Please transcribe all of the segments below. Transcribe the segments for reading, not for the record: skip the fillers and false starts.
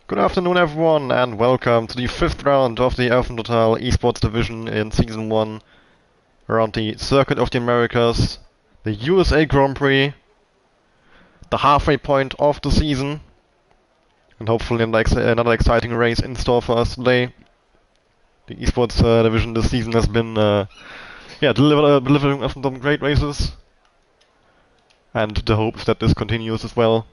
Good afternoon, everyone, and welcome to the fifth round of the Elfen Total Esports Division in Season 1 around the Circuit of the Americas, the USA Grand Prix, the halfway point of the season, and hopefully another exciting race in store for us today. The Esports Division this season has been delivering us some great races, and the hope is that this continues as well.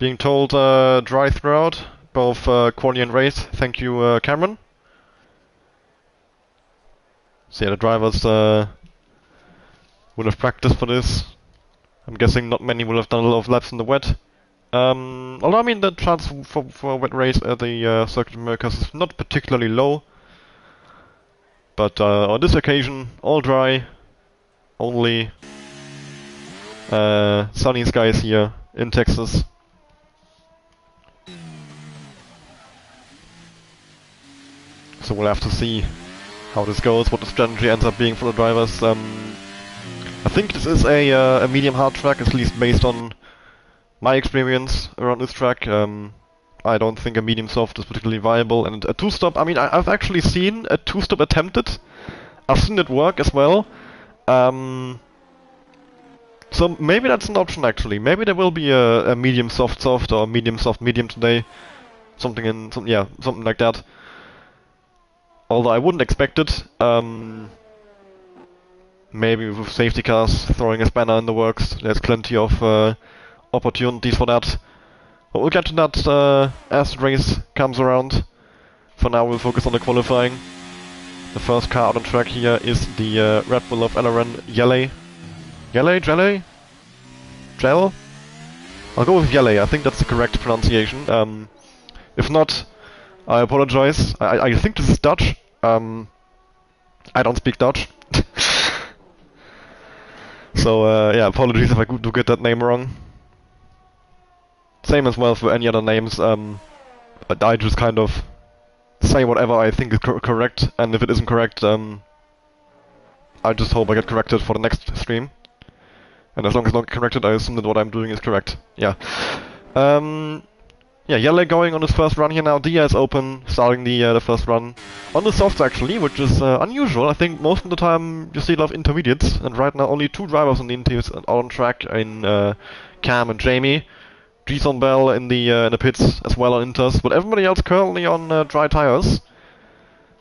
Being told dry throughout, both quali and race. Thank you, Cameron. So yeah, the drivers will have practiced for this. I'm guessing not many will have done a lot of laps in the wet. Although I mean the chance for a wet race at the Circuit of Americas is not particularly low. But on this occasion, all dry. Only sunny skies here in Texas. So we'll have to see how this goes, what the strategy ends up being for the drivers. I think this is a medium hard track, at least based on my experience around this track. I don't think a medium soft is particularly viable, and a two-stop, I mean, I've actually seen a two-stop attempted. I've seen it work as well. So maybe that's an option actually. Maybe there will be a medium soft soft or medium soft medium today. Something like that. Although I wouldn't expect it. Maybe with safety cars throwing a spanner in the works. There's plenty of opportunities for that. But we'll get to that as the race comes around. For now we'll focus on the qualifying. The first car out on track here is the Red Bull of LRN Yele. Yele? Gel? I'll go with Yele, I think that's the correct pronunciation. If not, I apologize. I think this is Dutch. I don't speak Dutch. So, yeah, apologies if I do get that name wrong. Same as well for any other names. I just kind of say whatever I think is correct, and if it isn't correct, I just hope I get corrected for the next stream. And as long as not corrected, I assume that what I'm doing is correct. Yeah. Yeah, Yele going on his first run here now. Dia is open, starting the first run. On the softs actually, which is unusual. I think most of the time you see a lot of intermediates, and right now only two drivers on the intermediates are on track in Cam and Jamie. Jason Bell in the pits as well on inters, but everybody else currently on dry tires.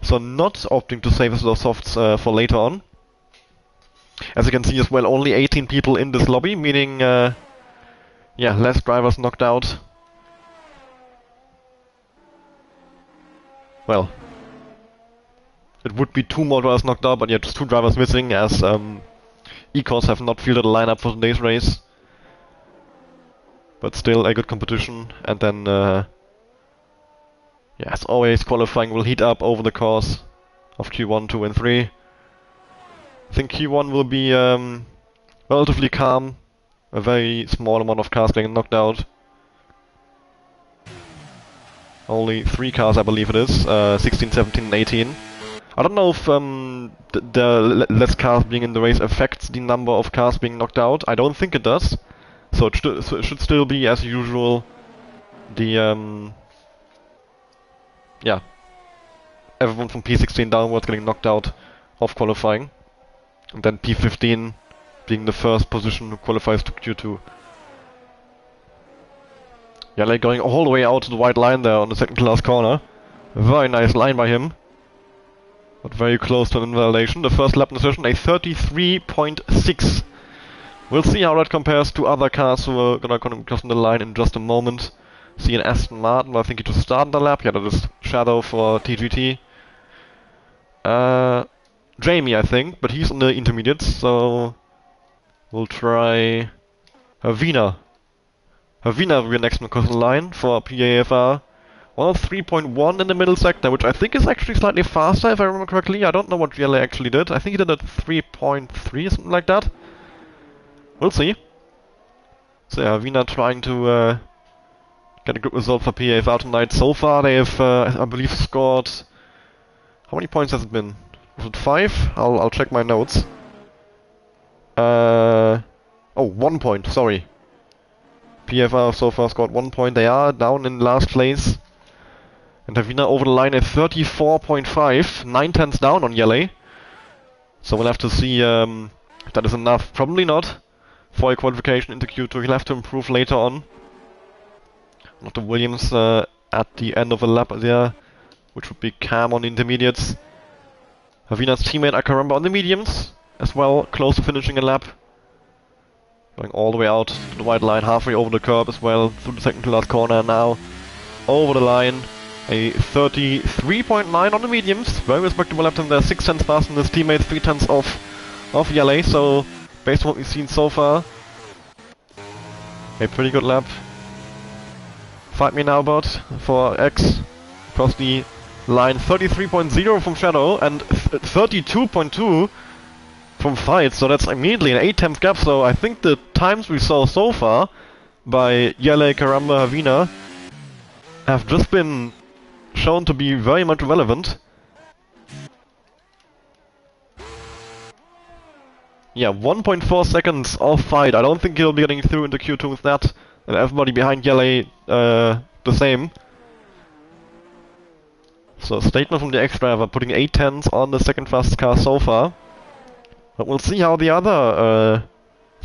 So not opting to save those softs for later on. As you can see as well, only 18 people in this lobby, meaning yeah, less drivers knocked out. Well, it would be two more drivers knocked out, but yeah, just two drivers missing, as Ecos have not fielded a lineup for today's race. But still a good competition, and then, yeah, as always, qualifying will heat up over the course of Q1, 2 and 3. I think Q1 will be relatively calm, a very small amount of cars getting knocked out. Only 3 cars, I believe it is, 16, 17, and 18. I don't know if the less cars being in the race affects the number of cars being knocked out. I don't think it does. So it should still be, as usual, the, yeah, everyone from P16 downwards getting knocked out of qualifying. And then P15 being the first position who qualifies to Q2. Yeah, like going all the way out to the white line there on the second class corner. A very nice line by him. But very close to an invalidation. The first lap in the session, a 33.6. We'll see how that compares to other cars who are gonna cross the line in just a moment. See an Aston Martin, I think he just started the lap. Yeah, that is Shadow for TGT. Jamie, I think, but he's in the intermediates, so we'll try Havina. Havina will be next on the line for PAFR. 103.1 in the middle sector, which I think is actually slightly faster, if I remember correctly. I don't know what GLA actually did. I think he did at 3.3 or something like that. We'll see. So yeah, Havina trying to get a good result for PAFR tonight. So far they have, I believe, scored... How many points has it been? Was it 5? I'll check my notes. Oh, 1 point, sorry. PFR so far scored 1 point. They are down in last place. And Havina over the line at 34.5, 9/10 down on Yele. So we'll have to see if that is enough. Probably not for a qualification into Q2. He'll have to improve later on. Not the Williams at the end of a lap there, which would be Cam on the intermediates. Havina's teammate Akaramba on the mediums as well, close to finishing a lap. Going all the way out to the white line, halfway over the curb as well, through the second to last corner now. Over the line. A 33.9 on the mediums, very respectable lap time there, 6/10 faster than his teammates, 3/10 off Yele, so based on what we've seen so far, a pretty good lap. Fight me now bot for X, across the line, 33.0 from Shadow and 32.2 from Fight, so that's immediately an 8/10 gap, so I think the times we saw so far by Yele, Karamba, Havina have just been shown to be very much relevant. Yeah, 1.4 seconds off Fight. I don't think he'll be getting through into Q2 with that. And everybody behind Yele the same. So statement from the X-Driver, putting 8/10s on the second fastest car so far. But we'll see how the other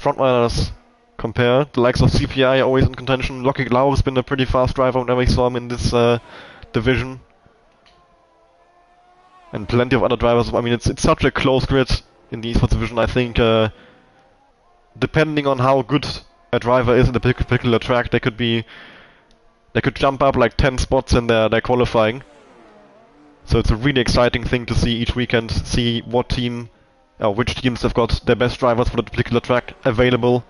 frontrunners compare. The likes of CPI always in contention. Lockie Lau has been a pretty fast driver whenever we saw him in this division. And plenty of other drivers. I mean, it's such a close grid in the Esports division. I think depending on how good a driver is in the particular track, they could jump up like 10 spots in their qualifying. So it's a really exciting thing to see each weekend, see what team, which teams have got their best drivers for the particular track available.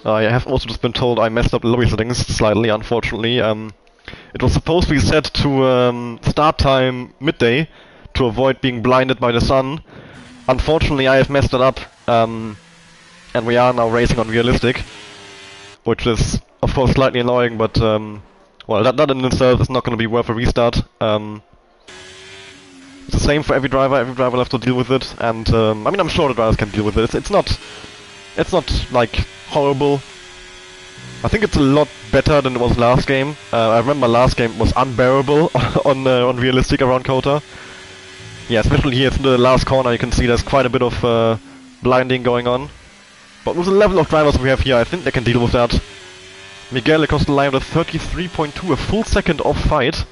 I have also just been told I messed up the lobby settings slightly, unfortunately. It was supposed to be set to start time midday to avoid being blinded by the sun. Unfortunately, I have messed it up, and we are now racing on realistic, which is of course slightly annoying, but well, that in itself is not going to be worth a restart. It's the same for every driver. Every driver will have to deal with it, and I mean, I'm sure the drivers can deal with it. It's not like horrible. I think it's a lot better than it was last game. I remember last game was unbearable on realistic around Kota. Yeah, especially here in the last corner, you can see there's quite a bit of blinding going on. But with the level of drivers we have here, I think they can deal with that. Miguel across the line with 33.2, a full second off Fight.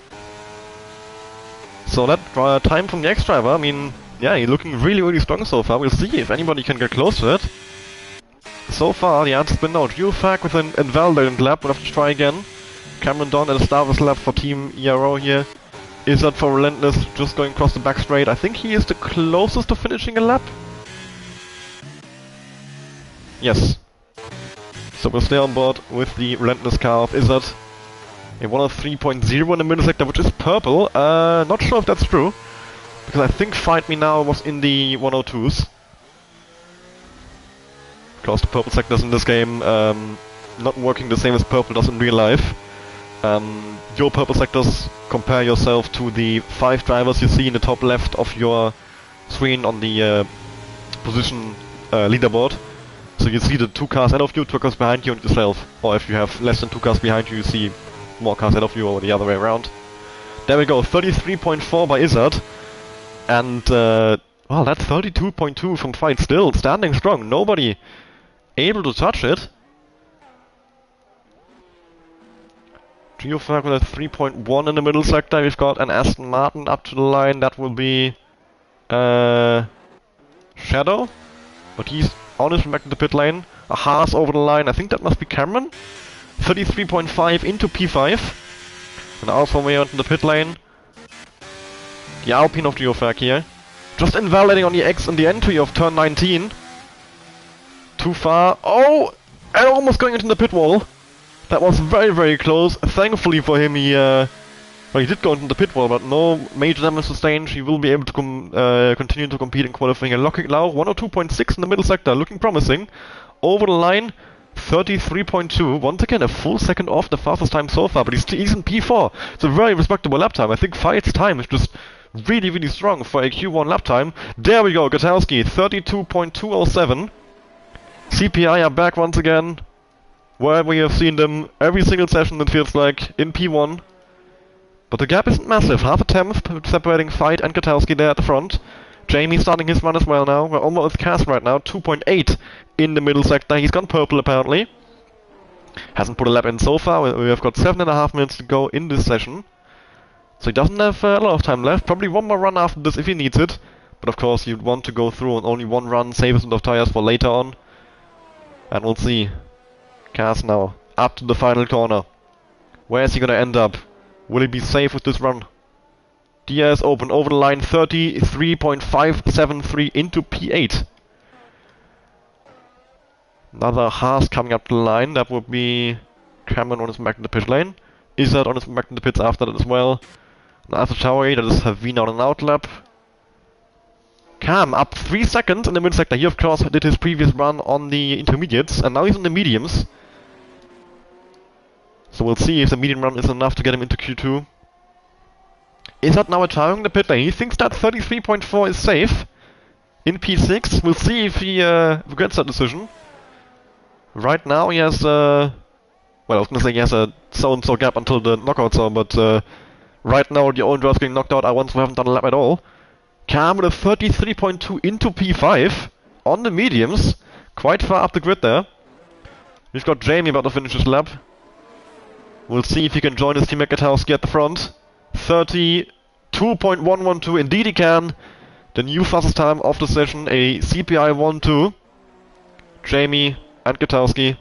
So that time from the X-Driver, I mean, yeah, he's looking really, really strong so far. We'll see if anybody can get close to it. So far, the answer's been no. Geofag with an invalidated lap, we'll have to try again. Cameron Don at the start of his lap for Team ERO here. Is that for Relentless, just going across the back straight. I think he is the closest to finishing a lap. Yes. So we'll stay on board with the Relentless car of Izzard. A 103.0 in the middle sector, which is purple. Not sure if that's true, because I think Fight Me Now was in the 102s. Because the purple sectors in this game not working the same as purple does in real life. Your purple sectors, compare yourself to the 5 drivers you see in the top left of your screen on the position leaderboard. So you see the 2 cars ahead of you, 2 cars behind you, and yourself. Or if you have less than 2 cars behind you, you see more cars ahead of you, or the other way around. There we go, 33.4 by Izzard. And, well, that's 32.2 from Fight, still standing strong. Nobody able to touch it. Geofag with a 3.1 in the middle sector. We've got an Aston Martin up to the line. That will be Shadow, but he's on his way back to the pit lane. A Haas over the line. I think that must be Cameron. 33.5 into P5. And Alfa Romeo into the pit lane. The Alpine of Geofag here. Just invalidating on the X in the entry of turn 19. Too far. Oh! And almost going into the pit wall. That was very, very close. Thankfully for him, he did go into the pit wall, but no major damage sustained. He will be able to continue to compete in qualifying. And Locking Lau, 102.6 in the middle sector, looking promising. Over the line, 33.2. Once again, a full second off the fastest time so far, but he's in P4. It's a very respectable lap time. I think Fight's time is just really, really strong for a Q1 lap time. There we go, Gutowski, 32.207. CPI are back once again, where we have seen them every single session, it feels like, in P1. But the gap isn't massive, half a tenth separating Fight and Gutowski there at the front. Jamie starting his run as well now. We're almost with Cas right now, 2.8 in the middle sector. He's gone purple apparently. Hasn't put a lap in so far. We have got 7.5 minutes to go in this session. So he doesn't have a lot of time left. Probably one more run after this if he needs it. But of course you'd want to go through on only one run, save us enough tires for later on. And we'll see. Cas now, up to the final corner. Where is he gonna end up? Will he be safe with this run? Diaz open over the line, 33.573 into P8. Another Haas coming up the line, that would be Cameron on his back in the pit lane. Izzard on his back in the pits after that as well. And after Tauri, that is Havina on an outlap. Cam up 3 seconds in the mid sector. He of course did his previous run on the intermediates, and now he's on the mediums. So we'll see if the medium run is enough to get him into Q2. Is that now retiring the pit lane? He thinks that 33.4 is safe in P6. We'll see if he regrets that decision. Right now he has, well, I was gonna say he has a so-and-so gap until the knockout zone, but right now the own drivers getting knocked out are ones who haven't done a lap at all. Cam with a 33.2 into P5 on the mediums. Quite far up the grid there. We've got Jamie about to finish his lap. We'll see if he can join his teammate Gutowski at the front. 32.112, indeed he can. The new fastest time of the session, a CPI 1-2. Jamie and Gutowski.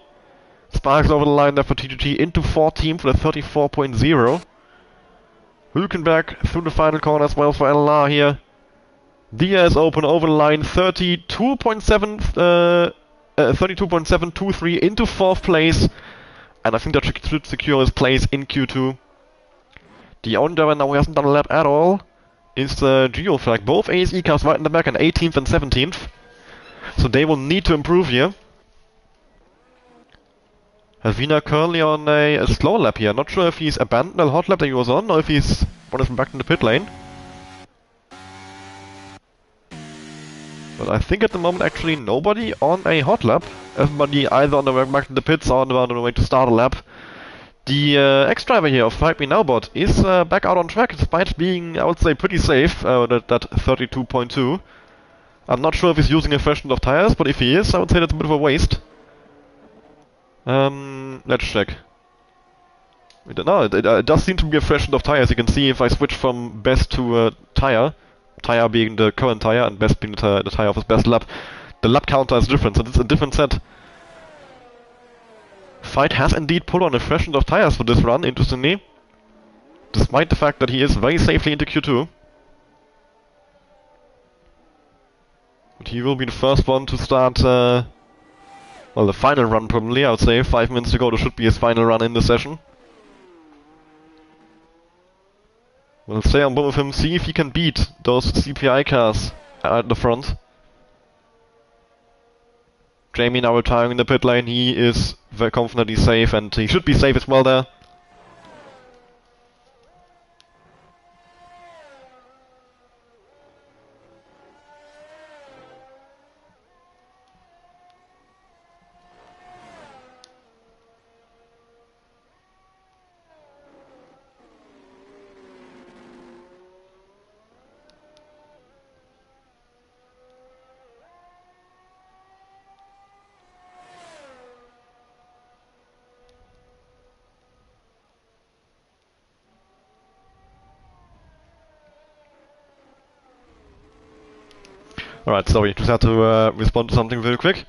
Sparks over the line there for TGT into 14 for the 34.0. Hülkenberg through the final corner as well for LLR here. Diaz open over the line, 32.723 into 4th place. And I think that should secure his place in Q2. The only driver now who hasn't done a lap at all is Geoflag. Both ASE cars right in the back, and 18th and 17th. So they will need to improve here. Havina currently on a slow lap here. Not sure if he's abandoned the hot lap that he was on, or if he's back in the pit lane. But I think at the moment actually nobody on a hot lap. Everybody either on the way back to the pits or on the way to start a lap. The ex-driver here of Fight Me Now bot is back out on track despite being, I would say, pretty safe, that 32.2. I'm not sure if he's using a freshened of tires, but if he is, I would say that's a bit of a waste. Let's check. No, it does seem to be a freshened of tires. You can see if I switch from best to tire being the current tire and best being the tire of his best lap, the lap counter is different, so it's a different set. Fight has indeed put on a freshened of tires for this run, interestingly, despite the fact that he is very safely into Q2. But he will be the first one to start, well, the final run probably, I would say. 5 minutes to go, there should be his final run in the session. We'll stay on board with him, see if he can beat those CPI cars at the front. Jamie now retiring in the pit lane. He is very confident he's safe, and he should be safe as well there. Alright, sorry, just had to respond to something very quick.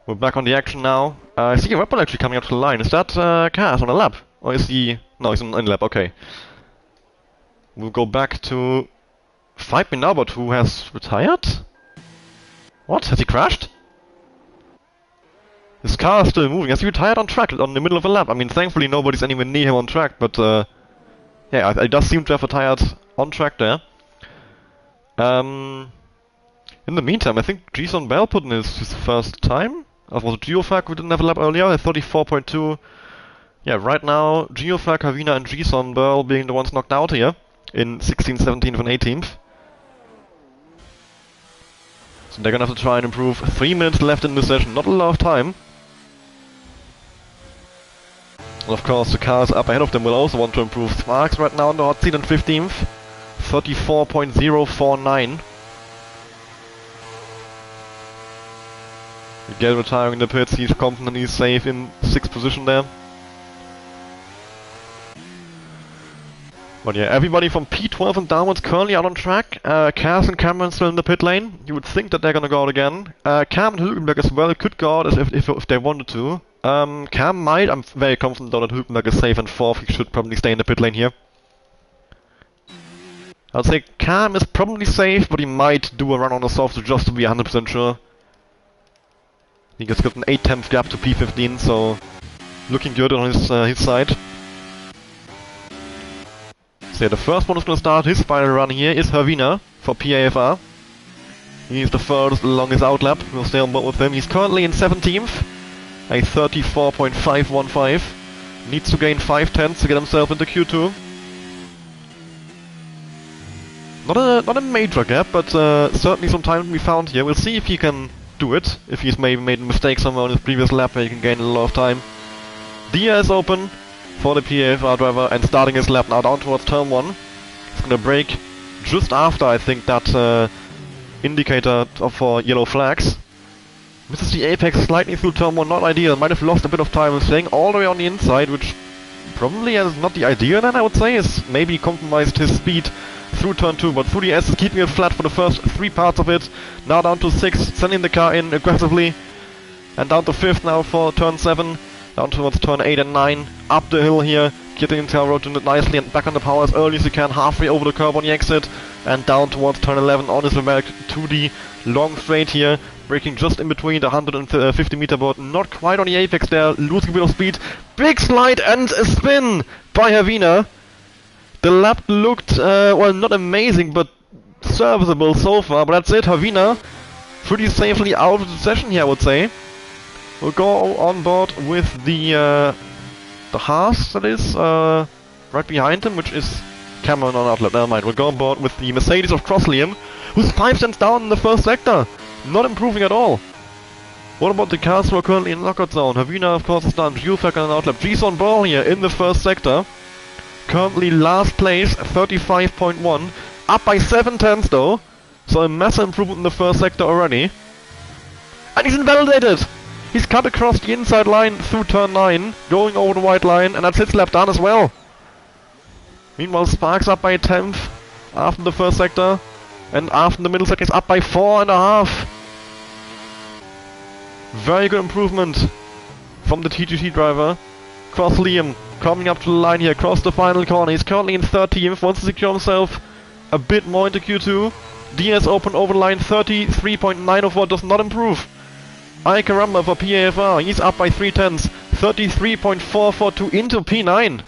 We're back on the action now. I see a Red Bull actually coming up to the line. Is that Cas on a lap? Or is he... No, he's on a lap, okay. We'll go back to Fight Me Now, but who has retired? What? Has he crashed? His car is still moving. Has he retired on track, on the middle of a lap? I mean, thankfully nobody's anywhere near him on track, but yeah, it does seem to have retired on track there. In the meantime, I think Jason Bell put in his first time. That was Geofag, we didn't have a lap earlier, at 34.2. Yeah, right now, Geofag, Havina and Jason Burl being the ones knocked out here in 16th, 17th and 18th. So they're gonna have to try and improve. 3 minutes left in the session, not a lot of time. And of course, the cars up ahead of them will also want to improve. Sparks right now in the hot seat in 15th, 34.049. Miguel retiring in the pits, he's confident he's safe in 6th position there. But yeah, everybody from P12 and downwards currently out on track. Kaz and Cameron still in the pit lane. You would think that they're gonna go out again. Cam and Hülkenberg as well could go out if they wanted to. Cam might. I'm very confident though that Hülkenberg is safe and 4th. He should probably stay in the pit lane here. I'd say Cam is probably safe, but he might do a run on the soft just to be 100% sure. He just got an 8/10 gap to P15, so looking good on his side. So yeah, the first one is going to start his final run here is Havina for PAFR. He's the furthest along his outlap. We'll stay on board with him. He's currently in 17th, a 34.515. Needs to gain 5/10 to get himself into Q2. Not a major gap, but certainly some time to be found here. We'll see if he can do it. If he's maybe made a mistake somewhere on his previous lap where he can gain a lot of time. Dia is open for the PAFR driver and starting his lap now down towards turn 1. He's gonna brake just after, I think, that indicator for yellow flags. Misses the apex slightly through turn 1, not ideal. Might have lost a bit of time and staying all the way on the inside, which probably is not the idea then, I would say. Is maybe compromised his speed through turn 2, but through the S is keeping it flat for the first 3 parts of it. Now down to 6th, sending the car in aggressively. And down to 5th now for turn 7. Down towards turn 8 and 9, up the hill here, getting into our road unit nicely and back on the power as early as you can, halfway over the curb on the exit, and down towards turn 11 on his way back to the long straight here, braking just in between the 150 meter board, not quite on the apex there, losing a bit of speed, big slide and a spin by Havina. The lap looked, well, not amazing, but serviceable so far, but that's it. Havina pretty safely out of the session here, I would say. We'll go on board with the Haas, that is, right behind him, which is Cameron on outlet. Never mind. We'll go on board with the Mercedes of Crossliam, who's 5 cents down in the first sector. Not improving at all. What about the cars who are currently in knockout zone? Havina, of course, is done. Geofag on outlet. Jason Ball here in the first sector. Currently last place, 35.1. Up by 7/10 though. So a massive improvement in the first sector already. And he's invalidated! He's cut across the inside line through turn 9, going over the white line, and that's his lap done as well. Meanwhile, Sparks up by a 10th after the first sector, and after the middle sector is up by 4.5. Very good improvement from the TGT driver. Cross Liam, coming up to the line here, across the final corner. He's currently in 13th, wants to secure himself a bit more into Q2. DS open over the line, 33.904, does not improve. Ay caramba for PAFR, he's up by 3/10, 33.442 into P9.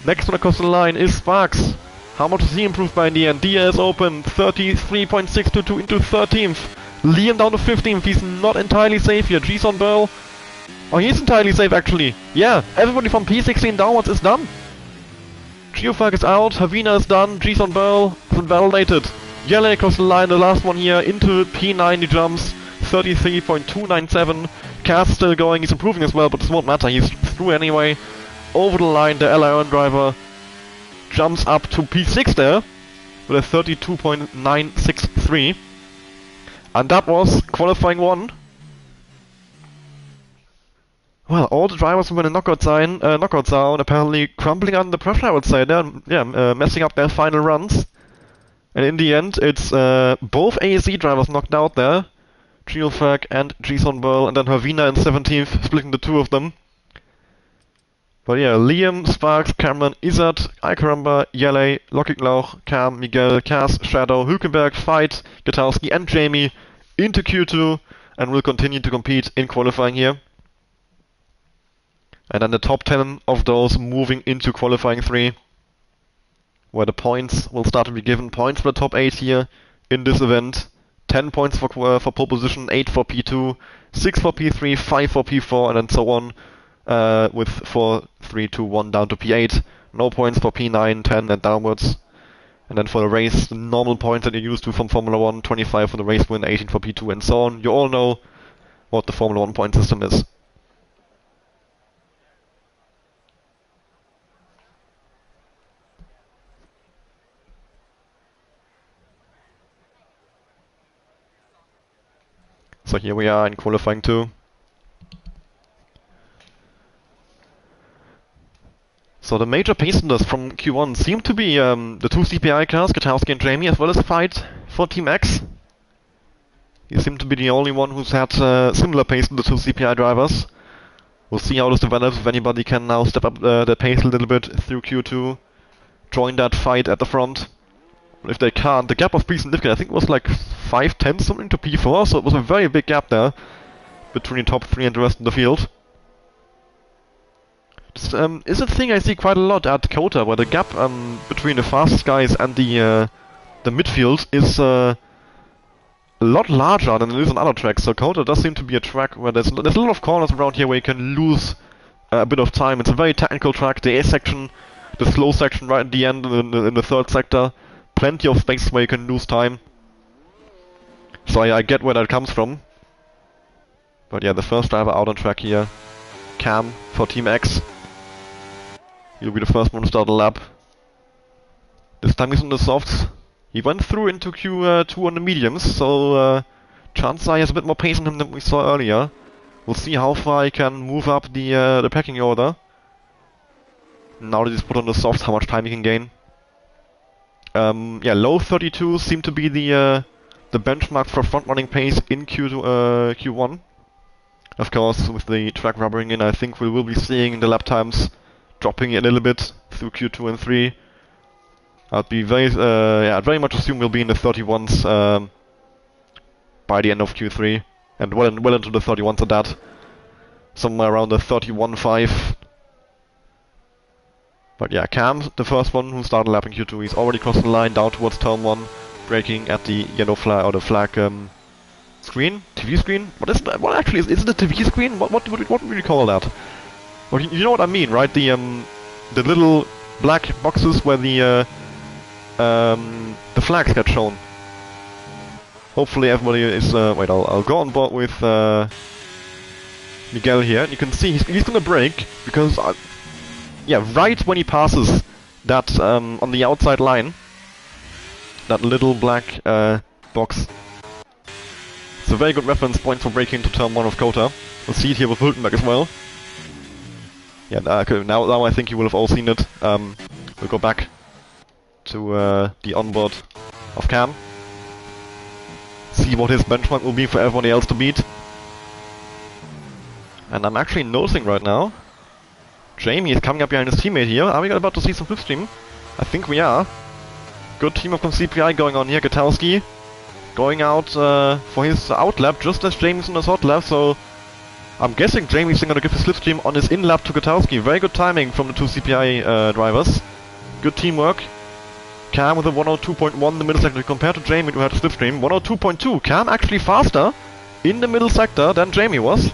Next one across the line is Sparks. How much does he improve by in the end? Dia is open, 33.622 into 13th. Liam down to 15th, he's not entirely safe here. Jason Burl, oh, he's entirely safe actually. Yeah, everybody from P16 downwards is done. Geofag is out, Havina is done, Jason Burl is invalidated. Yellow across the line, the last one here, into P9 he jumps. 33.297. Kaz still going, he's improving as well, but this won't matter, he's through anyway. Over the line, the LION driver jumps up to P6 there, with a 32.963. And that was qualifying 1. Well, all the drivers who were in the knockout zone apparently crumbling under pressure, I would say. They're messing up their final runs. And in the end, it's both ASE drivers knocked out there. Geofag and Jason Burl, and then Havina in 17th, splitting the two of them. But yeah, Liam, Sparks, Cameron, Izzat, Ay caramba, Yele, Lockiglauch, Cam, Miguel, Kaz, Shadow, Hülkenberg, Veit, Gutowski and Jamie into Q2 and will continue to compete in qualifying here. And then the top 10 of those moving into qualifying 3, where the points will start to be given. Points for the top 8 here in this event 10 points for pole position, 8 for P2, 6 for P3, 5 for P4, and then so on, with 4, 3, 2, 1 down to P8. No points for P9, 10, and downwards. And then for the race, the normal points that you're used to from Formula 1, 25 for the race win, 18 for P2, and so on. You all know what the Formula 1 point system is. So here we are in qualifying 2. So the major pace leaders from Q1 seem to be the 2 CPI cars, Katowski and Jamie, as well as Fight for Team X. He seemed to be the only one who's had similar pace to the 2 CPI drivers. We'll see how this develops, if anybody can now step up their pace a little bit through Q2, join that fight at the front. But if they can't, the gap was pretty significant. I think it was like 5/10 something to P4, so it was a very big gap there between the top 3 and the rest of the field. This is a thing I see quite a lot at COTA, where the gap between the fastest guys and the midfield is a lot larger than it is on other tracks. So COTA does seem to be a track where there's a lot of corners around here where you can lose a bit of time. It's a very technical track. The A section, the slow section right at the end in the third sector, plenty of space where you can lose time. So I get where that comes from. But yeah, the first driver out on track here, Cam for Team X. He'll be the first one to start a lap. This time he's on the softs. He went through into Q2 on the mediums, so chances are he has a bit more pace on him than we saw earlier. We'll see how far he can move up the pecking order. Now that he's put on the softs, how much time he can gain. Yeah, low 32 seem to be the benchmark for front-running pace in Q1. Of course, with the track rubbering in, I think we will be seeing the lap times dropping a little bit through Q2 and 3. I'd very much assume we'll be in the 31s by the end of Q3, and well into the 31s at that. Somewhere around the 31.5. But yeah, Cam, the first one who started lapping Q2, he's already crossed the line down towards turn 1, braking at the yellow flag, or the flag screen? TV screen? What is that? What actually is it a TV screen? What would you call that? Well, you know what I mean, right? The little black boxes where the flags get shown. Hopefully everybody is wait, I'll go on board with Miguel here. You can see he's gonna brake because yeah, right when he passes that on the outside line, that little black box. It's a very good reference point for braking to turn 1 of COTA. We'll see it here with Hülkenberg as well. Yeah, okay, now I think you will have all seen it. We'll go back to the onboard of Cam. See what his benchmark will be for everybody else to beat. And I'm actually noticing right now, Jamie is coming up behind his teammate here. Are we about to see some slipstream? I think we are. Good team up from CPI going on here. Katowski going out for his out lap just as Jamie's on his hot lap, so I'm guessing Jamie's going to give his slipstream on his in lap to Katowski. Very good timing from the 2 CPI drivers. Good teamwork. Cam with a 102.1 in the middle sector compared to Jamie who had a slipstream. 102.2. Cam actually faster in the middle sector than Jamie was.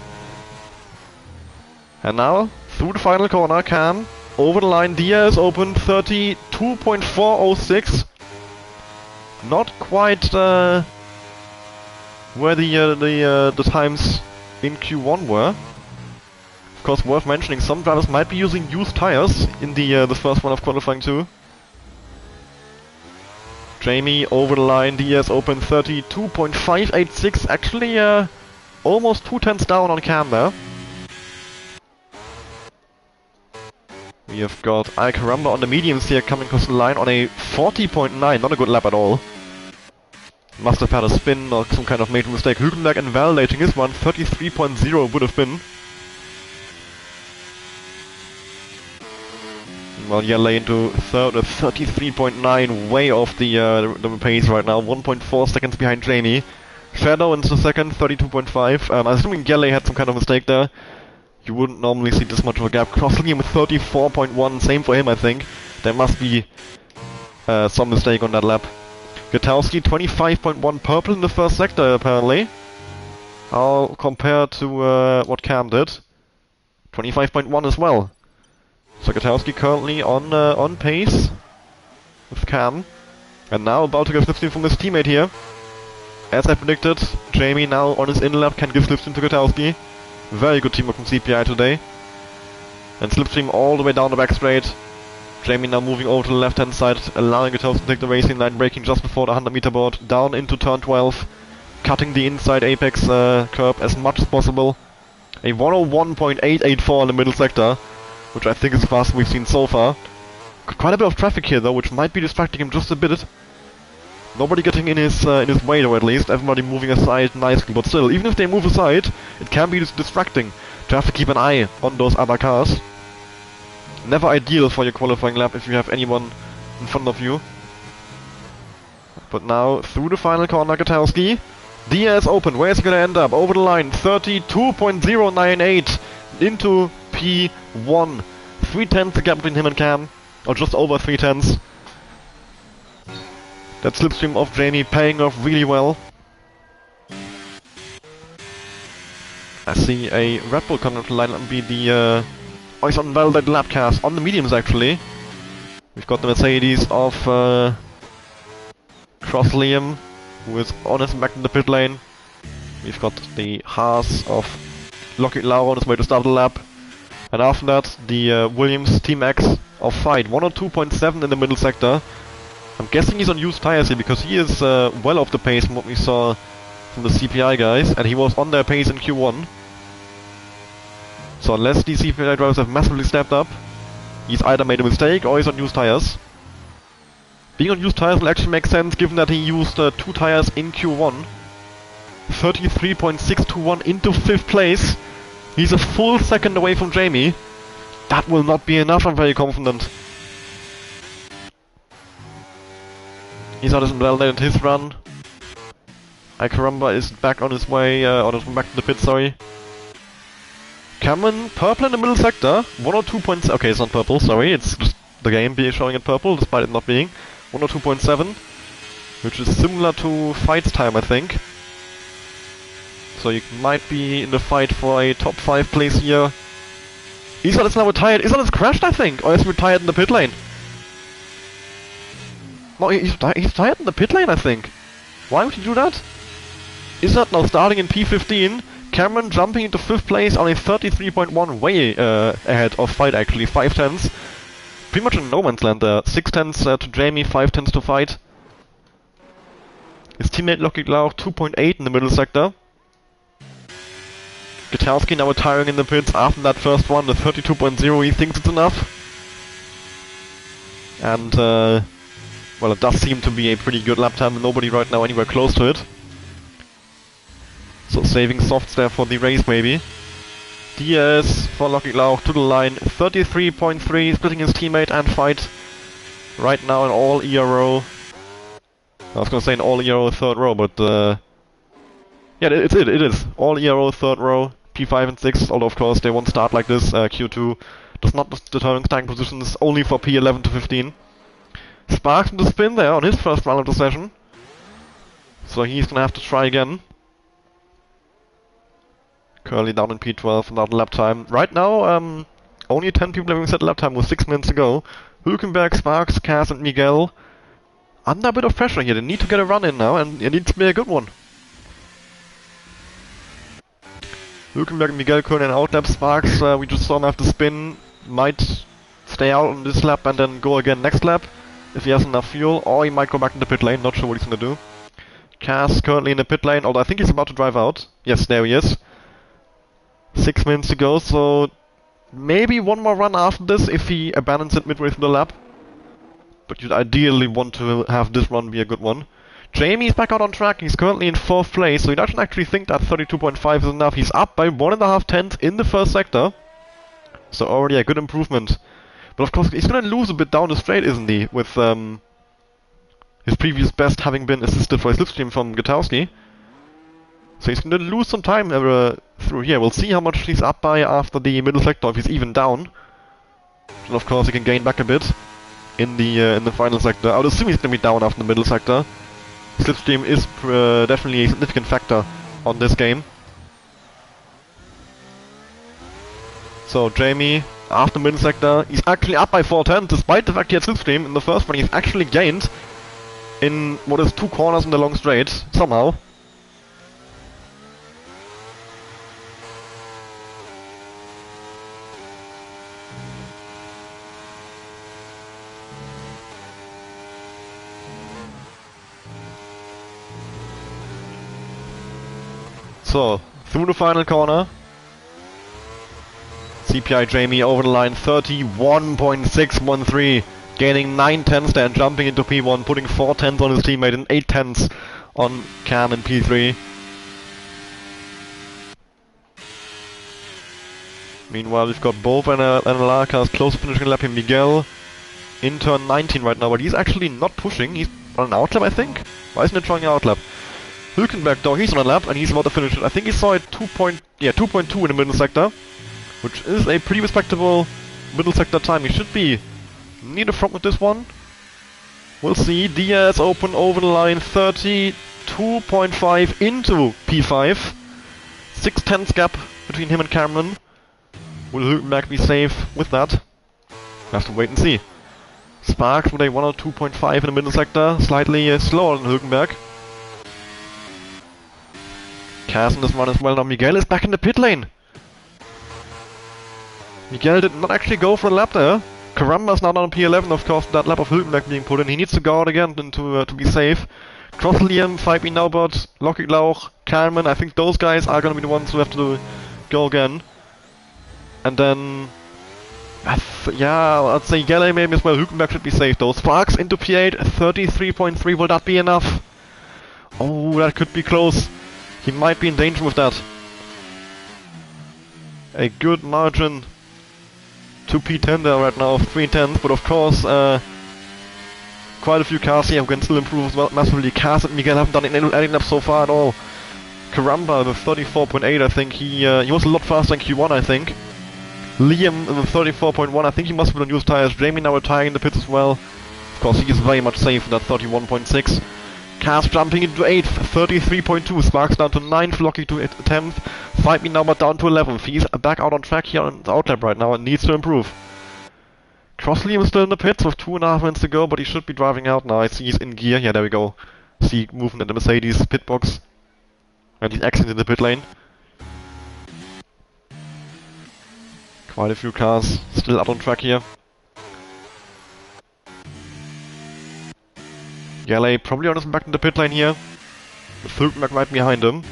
And now, through the final corner, Cam over the line. Diaz open 32.406. Not quite where the times in Q1 were. Of course, worth mentioning, some drivers might be using used tires in the first one of qualifying 2. Jamie over the line, Diaz open 32.586, actually almost 2/10 down on Cam there. We have got Alcaramba on the mediums here coming across the line on a 40.9, not a good lap at all. Must have had a spin or some kind of major mistake. Hülkenberg invalidating his one, 33.0 would have been. Well, Yelle into third, 33.9, way off the pace right now, 1.4 seconds behind Jamie. Shadow into second, 32.5. I'm assuming Yelle had some kind of mistake there. You wouldn't normally see this much of a gap. Crossing him with 34.1, same for him I think. There must be some mistake on that lap. Gutowski 25.1 purple in the first sector apparently. I'll compare to what Cam did. 25.1 as well. So Gutowski currently on pace with Cam. And now about to get slipstream from his teammate here. As I predicted, Jamie now on his in-lap can give slipstream to Gutowski. Very good teamwork from CPI today. And slipstream all the way down the back straight. Jamie now moving over to the left hand side, allowing Gutowski to take the racing line, braking just before the 100 meter board, down into turn 12, cutting the inside apex curb as much as possible. A 101.884 in the middle sector, which I think is the fastest we've seen so far. Quite a bit of traffic here though, which might be distracting him just a bit. Nobody getting in his way though, at least. Everybody moving aside nicely, but still, even if they move aside, it can be distracting to have to keep an eye on those other cars. Never ideal for your qualifying lap if you have anyone in front of you. But now, through the final corner, Gutowski. Diaz open, where's he gonna end up? Over the line, 32.098 into P1. 3/10 the gap between him and Cam, or just over 3/10. That slipstream of Jamie paying off really well. I see a Red Bull coming up to line and be the oh, he's on validated lap cars, on the mediums actually. We've got the Mercedes of Cross Liam, who is on his back in the pit lane. We've got the Haas of Lockheed Laura on his way to start the lap. And after that, the Williams Team X of Fight, 102.7 in the middle sector. I'm guessing he's on used tires here because he is well off the pace from what we saw from the CPI guys, and he was on their pace in Q1. So unless these CPI drivers have massively stepped up, he's either made a mistake or he's on used tires. Being on used tires will actually make sense given that he used 2 tires in Q1. 33.621 into 5th place. He's a full second away from Jamie. That will not be enough, I'm very confident. He's not as validated his run. Icaramba is back on his way, back to the pit, sorry. Cameron, purple in the middle sector, 102.7, okay, it's not purple, sorry, it's just the game being showing it purple, despite it not being. 102.7, which is similar to Fight's time, I think. So you might be in the fight for a top 5 place here. Isan is now retired. Isan has crashed, I think, or is retired in the pit lane. No, he's retired in the pit lane, I think. Why would he do that? Isan now starting in P15. Cameron jumping into 5th place on a 33.1, way ahead of Fight actually, 5/10. Pretty much in no man's land there. 6/10 to Jamie, 5/10 to Fight. His teammate Lockheed Laura 2.8 in the middle sector. Gutowski now retiring in the pits after that first one, the 32.0, he thinks it's enough. And well, it does seem to be a pretty good lap time, nobody right now anywhere close to it. So saving softs there for the race maybe. Diaz for Lockheed Laura to the line, 33.3, splitting his teammate and Fight. Right now in all ERO. I was gonna say in all ERO 3rd row, but yeah, it is. All ERO 3rd row, P5 and 6, although of course they won't start like this. Q2 does not determine starting positions, only for P11 to 15. Sparks in the spin there on his first run of the session. So he's gonna have to try again. Currently down in P12 without lap time. Right now, only 10 people having set lap time with 6 minutes to go. Hülkenberg, Sparks, Kaz and Miguel under a bit of pressure here. They need to get a run in now, and it needs to be a good one. Hülkenberg and Miguel currently in outlap. Sparks, we just saw him have to spin, might stay out on this lap and then go again next lap if he has enough fuel, or he might go back in the pit lane, not sure what he's gonna do. Kaz currently in the pit lane, although I think he's about to drive out. Yes, there he is. 6 minutes to go, so maybe one more run after this if he abandons it midway through the lap. But you'd ideally want to have this run be a good one. Jamie's back out on track, he's currently in 4th place, so he doesn't actually think that 32.5 is enough. He's up by 1.5 tenths in the first sector. So already a good improvement. But of course he's gonna lose a bit down the straight, isn't he? With his previous best having been assisted for a slipstream from Gutowski. So he's gonna lose some time through here. We'll see how much he's up by after the middle sector, if he's even down. And of course he can gain back a bit in the final sector. I would assume he's gonna be down after the middle sector. Slipstream is definitely a significant factor on this game. So Jamie, after middle sector, he's actually up by 4/10, despite the fact he had Slipstream in the first one. He's actually gained in what is 2 corners in the long straight, somehow. So, through the final corner. CPI Jamie over the line, 31.613, gaining 9/10 there and jumping into P1, putting 4/10 on his teammate and 8/10 on Cam in P3. Meanwhile, we've got both NLR cars close to finishing lap here. Miguel in turn 19 right now, but he's actually not pushing. He's on an outlap, I think. Why isn't it showing an outlap? Hülkenberg though, he's on a lap and he's about to finish it. I think he saw it 2.2 in the middle sector, which is a pretty respectable middle sector time. He should be near the front with this one. We'll see. Diaz open over the line, 32.5 into P5. 6/10 gap between him and Cameron. Will Hülkenberg be safe with that? We'll have to wait and see. Sparks with a 102.5 in the middle sector, slightly slower than Hülkenberg. Cass in this one as well. Now Miguel is back in the pit lane. Miguel did not actually go for a lap there. Caramba's now on P11, of course, that lap of Hülkenberg being put in. He needs to go out again to be safe. Cross-Liam, 5B Naubert, Lockig Lauch, Kalman, I think those guys are going to be the ones who have to go again. And then... yeah, I'd say Gele maybe as well. Hülkenberg should be safe though. Sparks into P8, 33.3, will that be enough? Oh, that could be close. He might be in danger with that. A good margin to P10 there right now of 3/10, but of course quite a few cars here who can still improve as well massively. Cass and Miguel haven't done any laps so far at all. Caramba with 34.8, I think he was a lot faster in Q1, I think. Liam with 34.1, I think he must have been on used tires. Jamie now retiring in the pits as well. Of course he is very much safe with that 31.6. Cass jumping into 8th, 33.2, Sparks down to 9th, Locky to 10th, 5B now but down to 11th. He's back out on track here on the outlap right now and needs to improve. Crossley is still in the pits with 2.5 minutes to go, but he should be driving out now. I see he's in gear, yeah, there we go. See movement in the Mercedes pit box. And he's exiting the pit lane. Quite a few cars still out on track here. Galley probably on his way back in the pit lane here. Hülkenberg right behind him.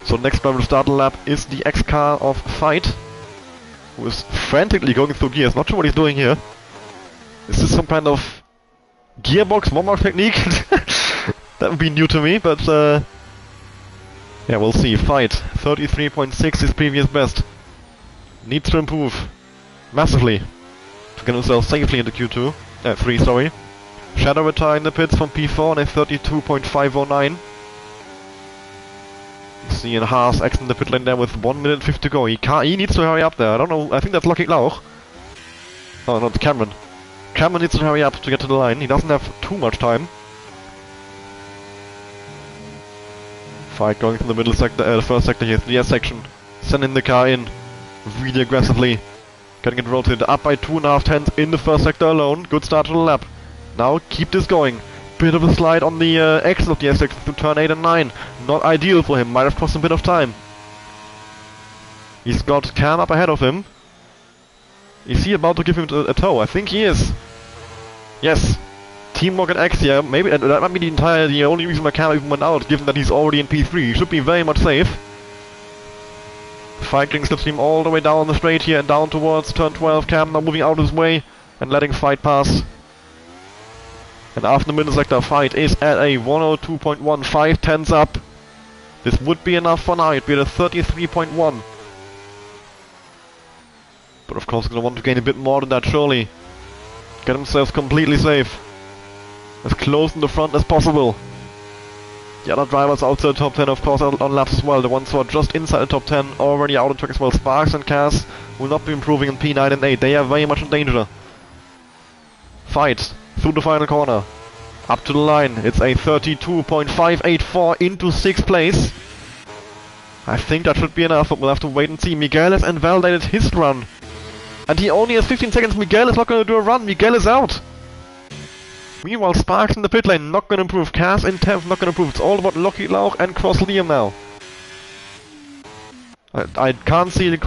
So next one will start the lap is the X-car of Fight, who is frantically going through gears. Not sure what he's doing here. Is this some kind of gearbox warm-up technique? That would be new to me, but yeah, we'll see. Fight, 33.6, his previous best. Needs to improve massively to get himself safely into Q2. 3, sorry. Shadow retire in the pits from P4 and a 32.509. See in Haas exiting the pit lane there with 1 minute 50 to go. He needs to hurry up there. I don't know, I think that's Lockig Lauch. Oh no, it's Cameron. Cameron needs to hurry up to get to the line. He doesn't have too much time. Fight going through the middle sector, the first sector here, the S section. Sending the car in really aggressively. Getting it rotated up by 2.5 in the first sector alone. Good start to the lap. Now keep this going. Bit of a slide on the exit of the S section through turn 8 and 9. Not ideal for him, might have cost a bit of time. He's got Cam up ahead of him. Is he about to give him a tow? I think he is. Yes. Teamwork at X here. Maybe that might be the only reason why Cam even went out, given that he's already in P3. He should be very much safe. Fighting Slipstream all the way down the straight here and down towards turn 12. Cam now moving out of his way and letting Fight pass. And after the middle sector, Fight is at a 102.15, 10s up. This would be enough for now, it'd be at a 33.1. But of course, gonna want to gain a bit more than that, surely. Get themselves completely safe. As close in the front as possible. The other drivers outside the top 10, of course, on laps as well. The ones who are just inside the top 10 already out on track as well. Sparks and Cass will not be improving in P9 and 8. They are very much in danger. Fight through the final corner. Up to the line, it's a 32.584 into 6th place. I think that should be enough, but we'll have to wait and see. Miguel has invalidated his run. And he only has 15 seconds. Miguel is not going to do a run. Miguel is out. Meanwhile, Sparks in the pit lane, not going to improve. Cass in 10th, not going to improve. It's all about Lucky Lauch and Cross Liam now. I can't see the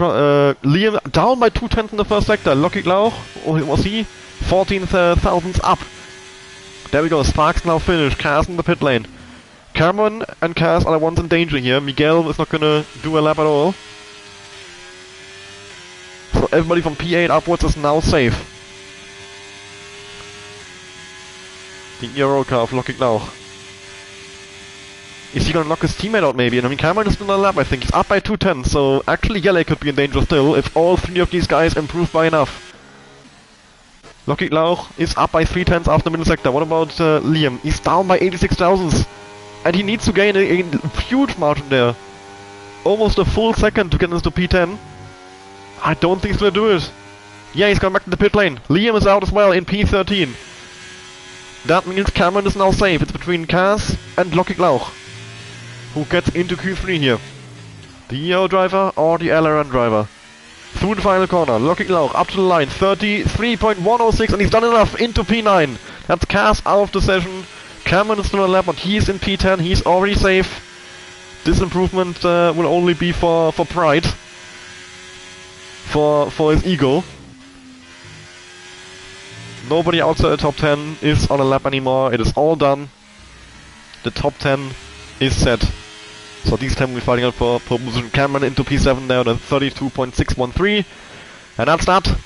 Liam down by 2/10 in the first sector. Lucky Lauch, was he? 14 thousandths up. There we go, Sparks now finished. Cass in the pit lane. Cameron and Cass are the ones in danger here. Miguel is not gonna do a lap at all. So everybody from P8 upwards is now safe. The Euro car of Lucky Lauch. Is he gonna knock his teammate out maybe? And I mean, Cameron is still on a lap, I think. He's up by 2/10, so actually Yele could be in danger still if all three of these guys improve by enough. Lucky Lauch is up by 3/10 after middle sector. What about Liam? He's down by 86 thousandths. And he needs to gain a huge margin there. Almost a full second to get into P10. I don't think he's gonna do it. Yeah, he's going back to the pit lane. Liam is out as well in P13. That means Cameron is now safe. It's between Cass and Lucky Lauch, who gets into Q3 here. The EO driver or the LRN driver. Through the final corner, Lucky Lauch up to the line, 33.106, and he's done enough into P9. That's Cass out of the session. Cameron is still on a lap, but he's in P10, he's already safe. This improvement will only be for pride. For his ego. Nobody outside the top 10 is on a lap anymore, it is all done. The top 10 is set. So these 10 will be fighting out for pole position. Cameron into P7 now, then 32.613. And that's that.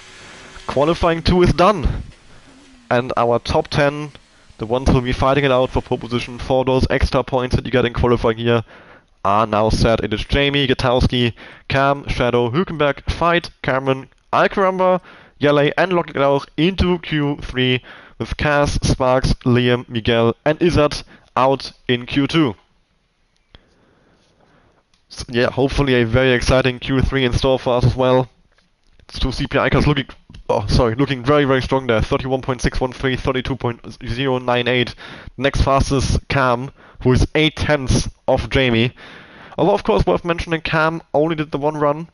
Qualifying 2 is done. And our top 10, the ones who will be fighting it out for pole position for those extra points that you get in qualifying here, are now set. It is Jamie, Gutowski, Cam, Shadow, Hülkenberg, Fight, Cameron, Alcaramba, Yele and Lucky Lauch into Q3 with Cass, Sparks, Liam, Miguel and Izzat out in Q2. So yeah, hopefully a very exciting Q3 in store for us as well. It's two CPI cars looking very, very strong there. 31.613, 32.098. Next fastest, Cam, who is 8/10 of Jamie. Although, of course, worth mentioning, Cam only did the one run.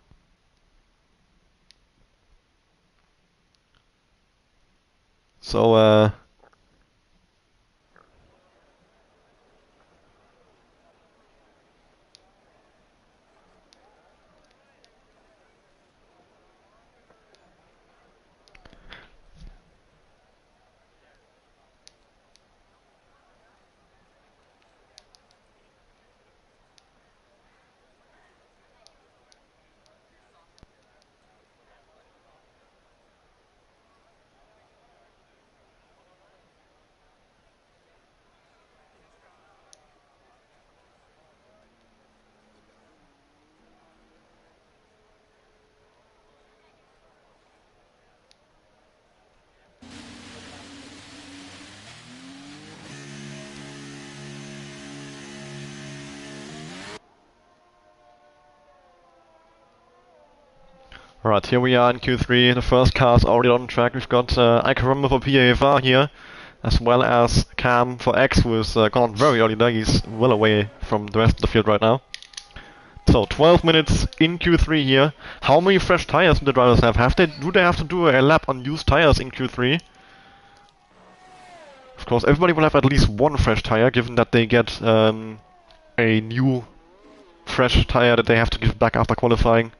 So, alright, here we are in Q3. The first car's already on track. We've got Alcaramba for PAFR here, as well as Cam for X, who is gone very early there. He's well away from the rest of the field right now. So 12 minutes in Q3 here. How many fresh tires do the drivers have? Do they have to do a lap on used tires in Q3? Of course, everybody will have at least one fresh tire, given that they get a new fresh tire that they have to give back after qualifying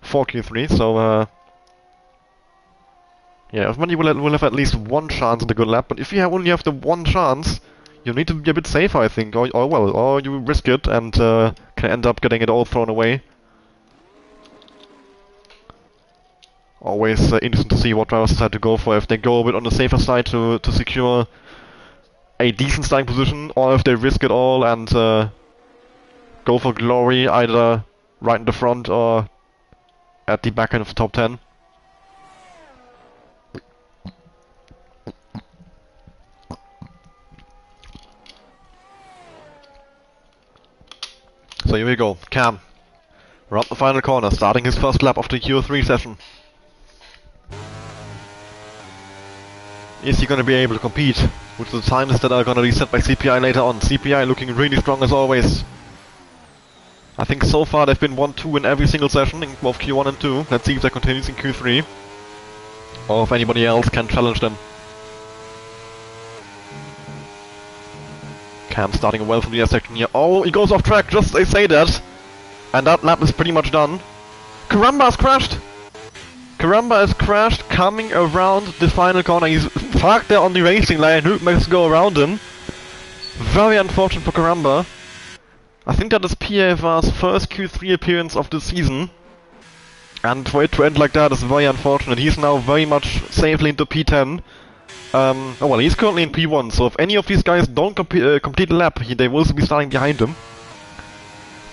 for Q3. So yeah, everybody will have at least one chance at a good lap. But if you only have the one chance, you need to be a bit safer, I think, or you risk it and can end up getting it all thrown away. Always interesting to see what drivers decide to go for, if they go a bit on the safer side to secure a decent starting position, or if they risk it all and go for glory, either right in the front or at the back end of the top 10. So here we go, Cam, around the final corner, starting his first lap of the Q3 session. Is he gonna be able to compete with the times that are gonna be set by CPI later on? CPI looking really strong as always. I think so far they've been 1-2 in every single session in both Q1 and 2. Let's see if that continues in Q3. Or if anybody else can challenge them. Cam starting well from the S section here. Oh, he goes off track just as they say that. And that lap is pretty much done. Karamba has crashed! Karamba has crashed coming around the final corner. He's parked there on the racing line and Hülkenberg go around him. Very unfortunate for Karamba. I think that is PAFR's first Q3 appearance of the season. And for it to end like that is very unfortunate. He's now very much safely into P10. Oh well, he's currently in P1, so if any of these guys don't complete the lap, they will be starting behind him.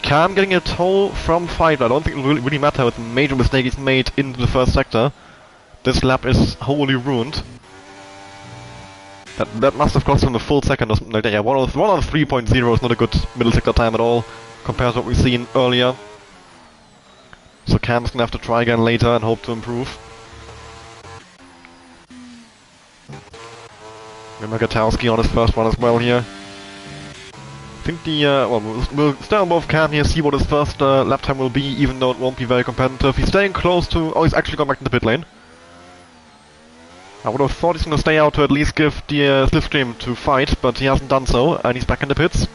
Cam getting a toll from 5. I don't think it will really matter with the major mistake he's made in the first sector. This lap is wholly ruined. That must have cost him a full second or something like that. Yeah, 103.0 is not a good middle sector time at all, compared to what we've seen earlier. So Cam's gonna have to try again later and hope to improve. Remember Gatowski on his first one as well here. I think we'll stay on both Cam here, see what his first lap time will be, even though it won't be very competitive. He's staying close to... Oh, he's actually gone back to the pit lane. I would have thought he's gonna stay out to at least give the Slipstream to fight, but he hasn't done so, and he's back in the pits.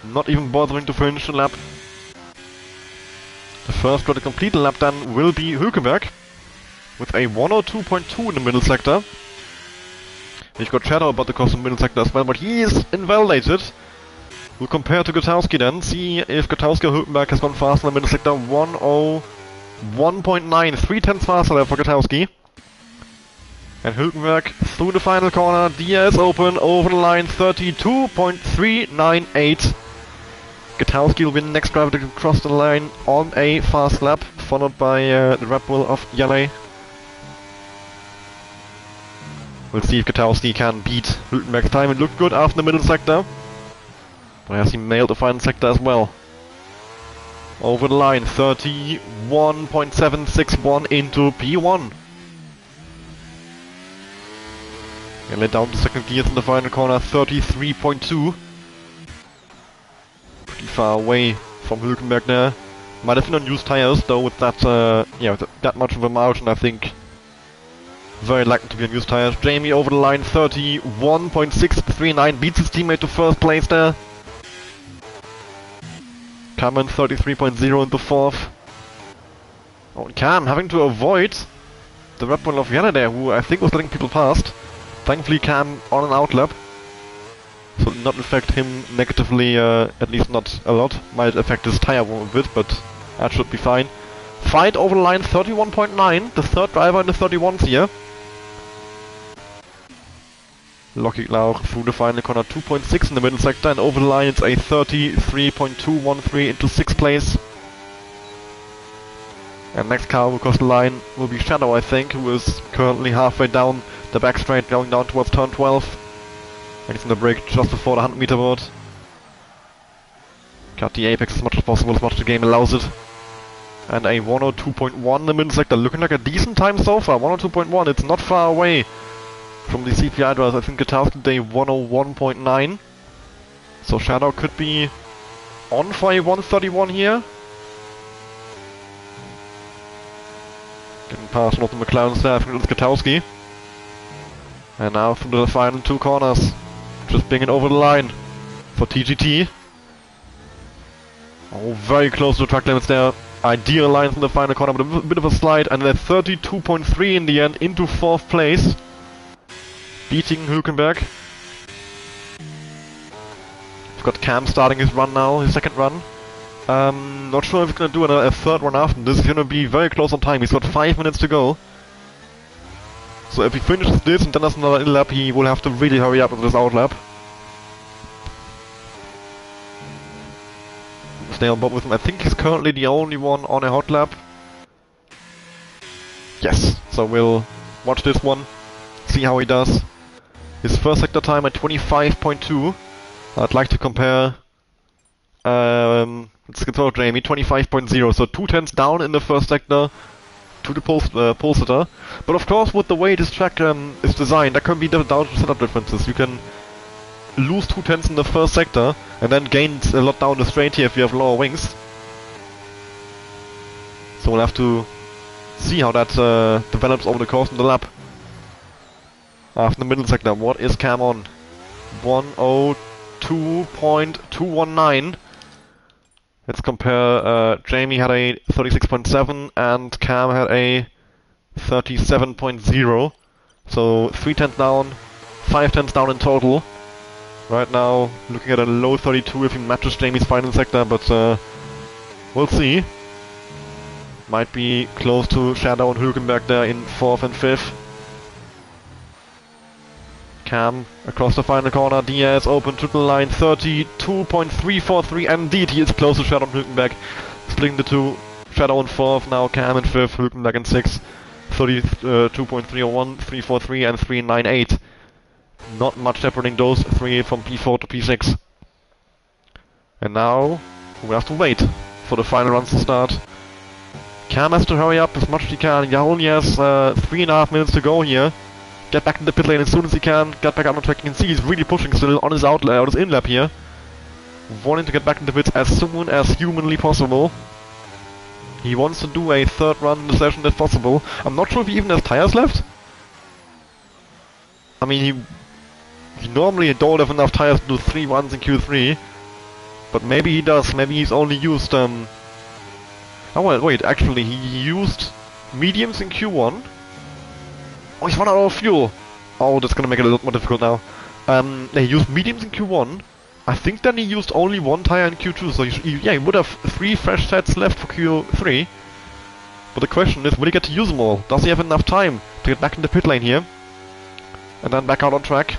Not even bothering to finish the lap. The first to complete the lap then will be Hülkenberg, with a 102.2 in the middle sector. We've got Shadow about to cost the middle sector as well, but he is invalidated. We'll compare to Gatowski then, see if Gatowski or Hülkenberg has gone faster in the middle sector. 101.9, 3/10 faster there for Gatowski. And Hülkenberg through the final corner, Dia is open, over the line, 32.398. Gatowski will be the next driver to cross the line on a fast lap, followed by the Red Bull of Yale. We'll see if Gatowski can beat Hülkenberg's time. It looked good after the middle sector, but has he nailed the final sector as well? Over the line, 31.761 into P1. And let down to second gears in the final corner, 33.2. Pretty far away from Hülkenberg there. Might have been on used tires though, with that, with that much of a margin, I think. Very likely to be on used tires. Jamie over the line, 31.639, beats his teammate to first place there. Cameron 33.0 into fourth. Oh, and Cam having to avoid the Red Bull of Yale there, who I think was letting people past. Thankfully Cam on an outlap, so it did not affect him negatively, at least not a lot. Might affect his tire a bit, but that should be fine. Fight over the line, 31.9, the third driver in the 31s here. Lockie Lauch through the final corner, 2.6 in the middle sector, and over the line it's a 33.213 into 6th place. And next car who will cross the line will be Shadow, I think, who is currently halfway down the back straight, going down towards turn 12. And he's gonna brake just before the 100 meter board. Cut the apex as much as possible, as much as the game allows it. And a 102.1 in the middle sector, looking like a decent time so far. 102.1, it's not far away from the CPI drivers. I think Gatowski today 101.9. So Shadow could be on for a 131 here. Getting past one of the McLarens there, I think it's Gatowski. And now through the final two corners. Just bringing it over the line for TGT. Oh, very close to the track limits there. Ideal lines in the final corner, but a bit of a slide. And then 32.3 in the end into 4th place. Beating Hülkenberg. We've got Cam starting his run now, his second run. Not sure if he's gonna do a third one after this. He's gonna be very close on time. He's got 5 minutes to go. So if he finishes this and then has another in-lap, he will have to really hurry up with this outlap. Stay on board with him. I think he's currently the only one on a hot lap. Yes, so we'll watch this one, see how he does. His first sector time at 25.2. I'd like to compare... let's get to Jamie, 25.0, so 2/10 down in the first sector. to the pole sitter. But of course, with the way this track is designed, there can be down to setup differences. You can lose 2/10 in the first sector and then gain a lot down the straight here if you have lower wings. So we'll have to see how that develops over the course of the lap. After the middle sector, what is Cam on? 102.219. Let's compare, Jamie had a 36.7 and Cam had a 37.0. So 3/10 down, 5/10 down in total. Right now, looking at a low 32 if he matches Jamie's final sector, but we'll see. Might be close to Shadow and Hülkenberg there in 4th and 5th. Cam across the final corner, Diaz open to the line, 32.343, and indeed he is close to Shadow and Hülkenberg. Splitting the two, Shadow in 4th, now Cam in 5th, Hülkenberg in 6th. 32.301, 343 and 398. Not much separating those three from P4 to P6. And now we have to wait for the final runs to start. Cam has to hurry up as much as he can. He only has 3.5 minutes to go here. Get back in the pit lane as soon as he can. Get back on the track. You can see he's really pushing still on his on his in lap here. Wanting to get back in the pits as soon as humanly possible. He wants to do a 3rd run in the session if possible. I'm not sure if he even has tires left. I mean, he normally don't have enough tires to do 3 runs in Q3. But maybe he does. Maybe he's only used oh well, wait, actually he used mediums in Q1. Oh, he's run out of fuel. Oh, that's gonna make it a little more difficult now. He used mediums in Q1. I think then he used only 1 tire in Q2, so he would have 3 fresh sets left for Q3. But the question is, will he get to use them all? Does he have enough time to get back in the pit lane here? And then back out on track?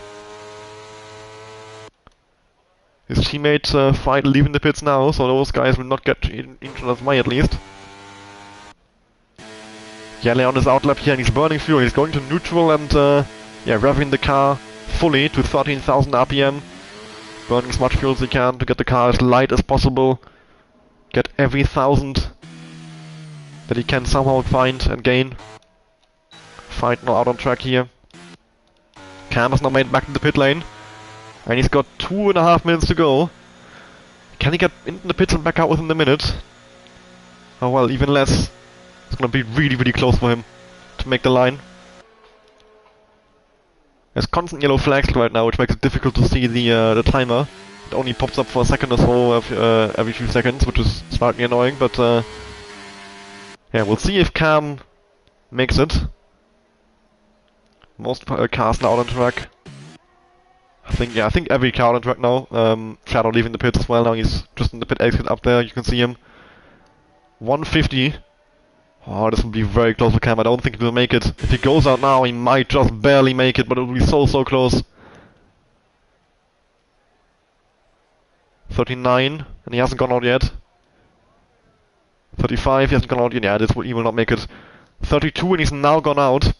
His teammates fight leaving the pits now, so those guys will not get in each other's way at least. Yale on his outlap here and he's burning fuel. He's going to neutral and revving the car fully to 13,000 RPM. Burning as much fuel as he can to get the car as light as possible. Get every 1,000 that he can somehow find and gain. Fight now out on track here. Cam has now made it back in the pit lane. And he's got 2.5 minutes to go. Can he get into the pits and back out within the minute? Oh well, even less. It's gonna be really, really close for him to make the line. There's constant yellow flags right now, which makes it difficult to see the timer. It only pops up for a second or so every few seconds, which is slightly annoying, but yeah, we'll see if Cam makes it. Most cars now out on track. I think every car on track now. Shadow leaving the pits as well now, he's just in the pit exit up there, you can see him. 150. Oh, this will be very close for Cam. I don't think he will make it. If he goes out now, he might just barely make it, but it will be so close. 39, and he hasn't gone out yet. 35, he hasn't gone out yet. Yeah, he will not make it. 32, and he's now gone out,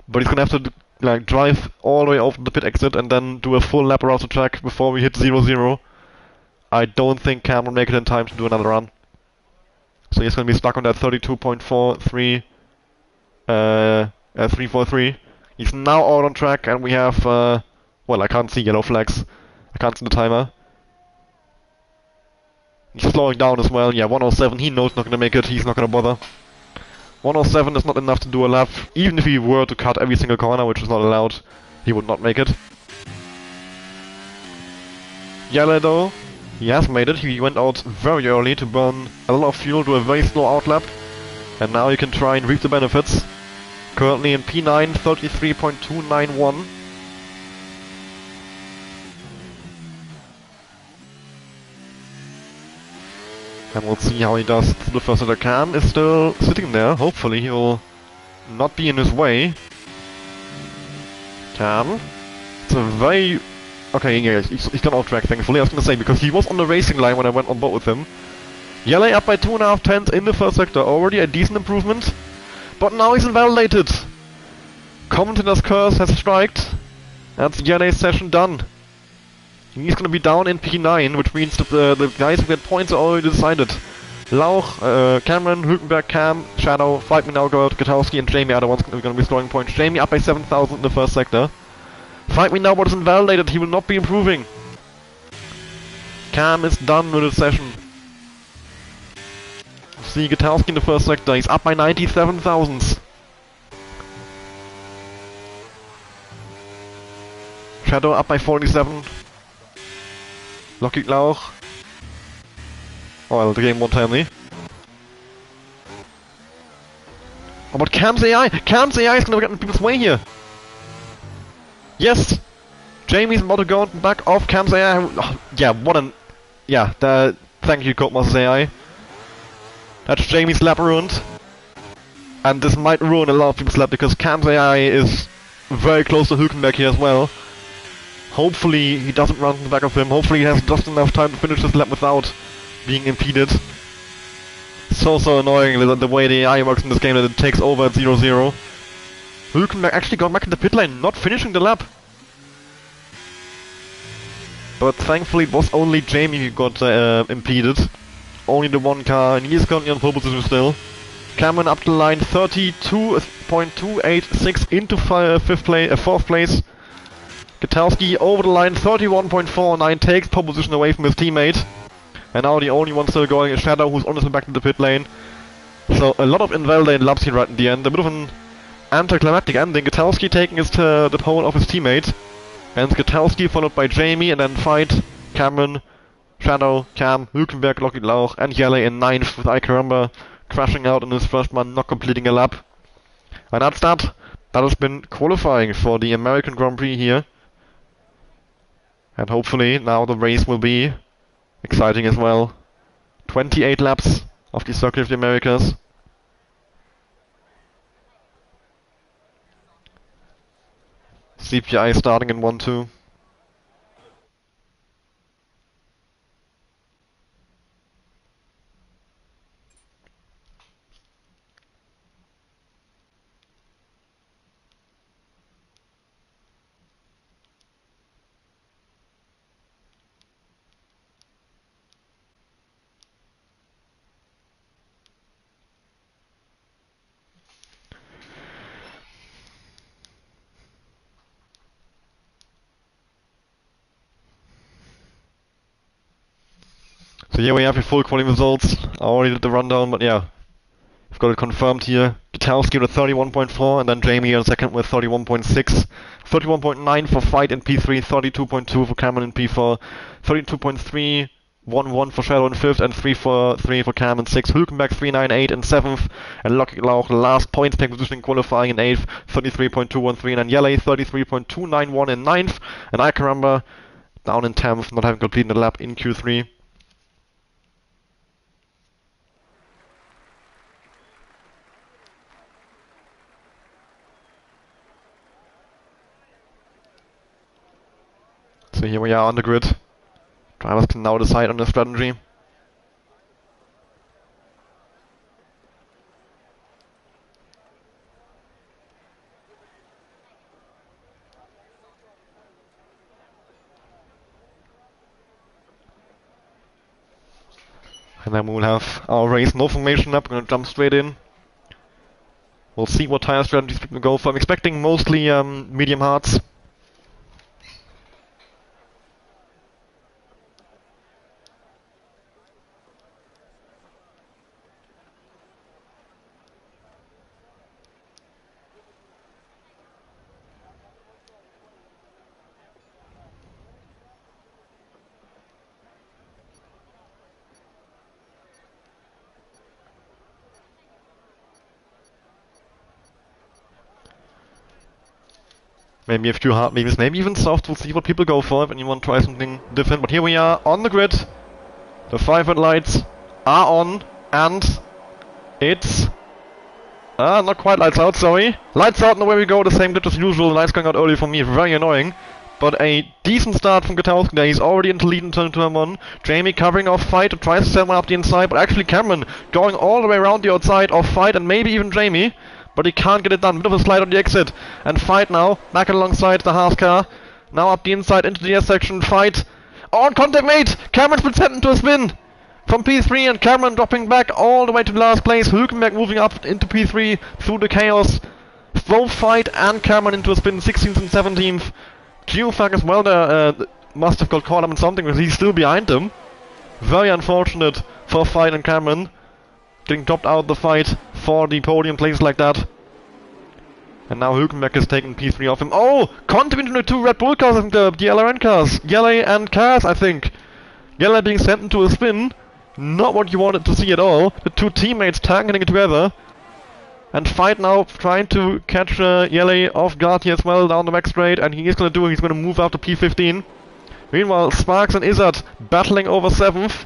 but he's gonna have to like drive all the way over the pit exit and then do a full lap around the track before we hit 0-0. I don't think Cam will make it in time to do another run. So he's going to be stuck on that 32.43, 343. He's now out on track and we have, well, I can't see yellow flags. I can't see the timer. He's slowing down as well. Yeah, 107, he knows not going to make it, he's not going to bother. 107 is not enough to do a lap. Even if he were to cut every single corner, which is not allowed, he would not make it. Yellow though, he has made it. He went out very early to burn a lot of fuel to a very slow outlap. And now he can try and reap the benefits. Currently in P9, 33.291. And we'll see how he does through the first that Cam is still sitting there. Hopefully he will not be in his way. Cam. It's a very... Okay, yeah, he's gone off track, thankfully. I was gonna say, because he was on the racing line when I went on board with him. Yele up by 2.5 tenths in the first sector. Already a decent improvement. But now he's invalidated. Commentator's curse has striked. That's Yele's session done. He's gonna be down in P9, which means that the guys who get points are already decided. Lauch, Cameron, Hülkenberg, Cam, Shadow, Fight Me Now, Gutowski, and Jamie are the ones going to be scoring points. Jamie up by 7,000 in the first sector. Fight Me Now, but is invalidated. He will not be improving. Cam is done with his session. See Gutowski in the first sector. He's up by 97,000. Shadow up by 47. Lockheed Lauch. Oh, well, the game won't tell me. Oh, but Cam's AI! Cam's AI is gonna get in people's way here! Yes! Jamie's about to go back off Cam's AI. Oh, yeah, what an... Yeah, thank you, Codemasters AI. That's Jamie's lap ruined. And this might ruin a lot of people's lap because Cam's AI is very close to Hülkenberg here as well. Hopefully he doesn't run to the back of him. Hopefully he has just enough time to finish this lap without being impeded. So annoying the way the AI works in this game that it takes over at 0-0. Hülkenberg actually got back in the pit lane, not finishing the lap. But thankfully it was only Jamie who got impeded. Only the one car, and he is currently on pole position still. Cameron up the line 32.286 into fourth place. Gutowski over the line 31.49, takes pole position away from his teammate. And now the only one still going is Shadow, who's honestly back to the pit lane. So a lot of invalidated laps here right at the end. A bit of an anticlimactic ending. Gutowski taking the pole off his teammate. And Gutowski followed by Jamie, and then Fight, Cameron, Shadow, Cam, Hülkenberg, Lockheed Lauch, and Yelle in 9th with Icaramba crashing out in his first run, not completing a lap. And that's that. That has been qualifying for the American Grand Prix here. And hopefully now the race will be exciting as well. 28 laps of the Circuit of the Americas. CPI starting in 1-2. So here we have your full quality results. I already did the rundown, but yeah, we've got it confirmed here. Gutowski with 31.4, and then Jamie on second with 31.6. 31.9 for Fight in P3, 32.2 for Cameron in P4, 32.3, 1-1 for Shadow in 5th, and 3 for Cam in 6th. Hülkenberg 3.98 in 7th, and Lockheed Lauch last points take position in qualifying in 8th, 33.213, and then Yelle 33.291 in 9th, and Icaramba down in 10th, not having completed the lap in Q3. So here we are on the grid. Drivers can now decide on their strategy. And then we will have our race no formation up. We're gonna jump straight in. We'll see what tire strategies people go for. I'm expecting mostly medium hards. Maybe a few hard mediums, maybe even soft. We'll see what people go for if anyone tries something different. But here we are on the grid. The 5 red lights are on, and it's not quite lights out, sorry. Lights out and away we go, the same glitch as usual. Lights going out early for me, very annoying. But a decent start from Gutowski there. He's already into lead in turn 1. Jamie covering off Fight, tries to set one up the inside, but actually Cameron going all the way around the outside of Fight and maybe even Jamie. But he can't get it done. Bit of a slide on the exit. And Fight now, back alongside the Haas car. Now up the inside into the S section. Fight. Oh, and contact made! Cameron split set into a spin! from P3, and Cameron dropping back all the way to the last place. Hülkenberg moving up into P3 through the chaos. Both Fight and Cameron into a spin, 16th and 17th. Geofag as well there must have got caught up in something because he's still behind them. Very unfortunate for Fight and Cameron. Getting dropped out of the fight for the podium place like that. And now Hülkenberg is taking P3 off him. Oh! Conte into the two Red Bull cars and the LRN cars. Yele and Cars, I think. Yele being sent into a spin. Not what you wanted to see at all. The two teammates tagging it together. And Fight now trying to catch Yele off guard here as well down the back straight. And he is going to do it. He's going to move out to P15. Meanwhile, Sparks and Izzard battling over 7th.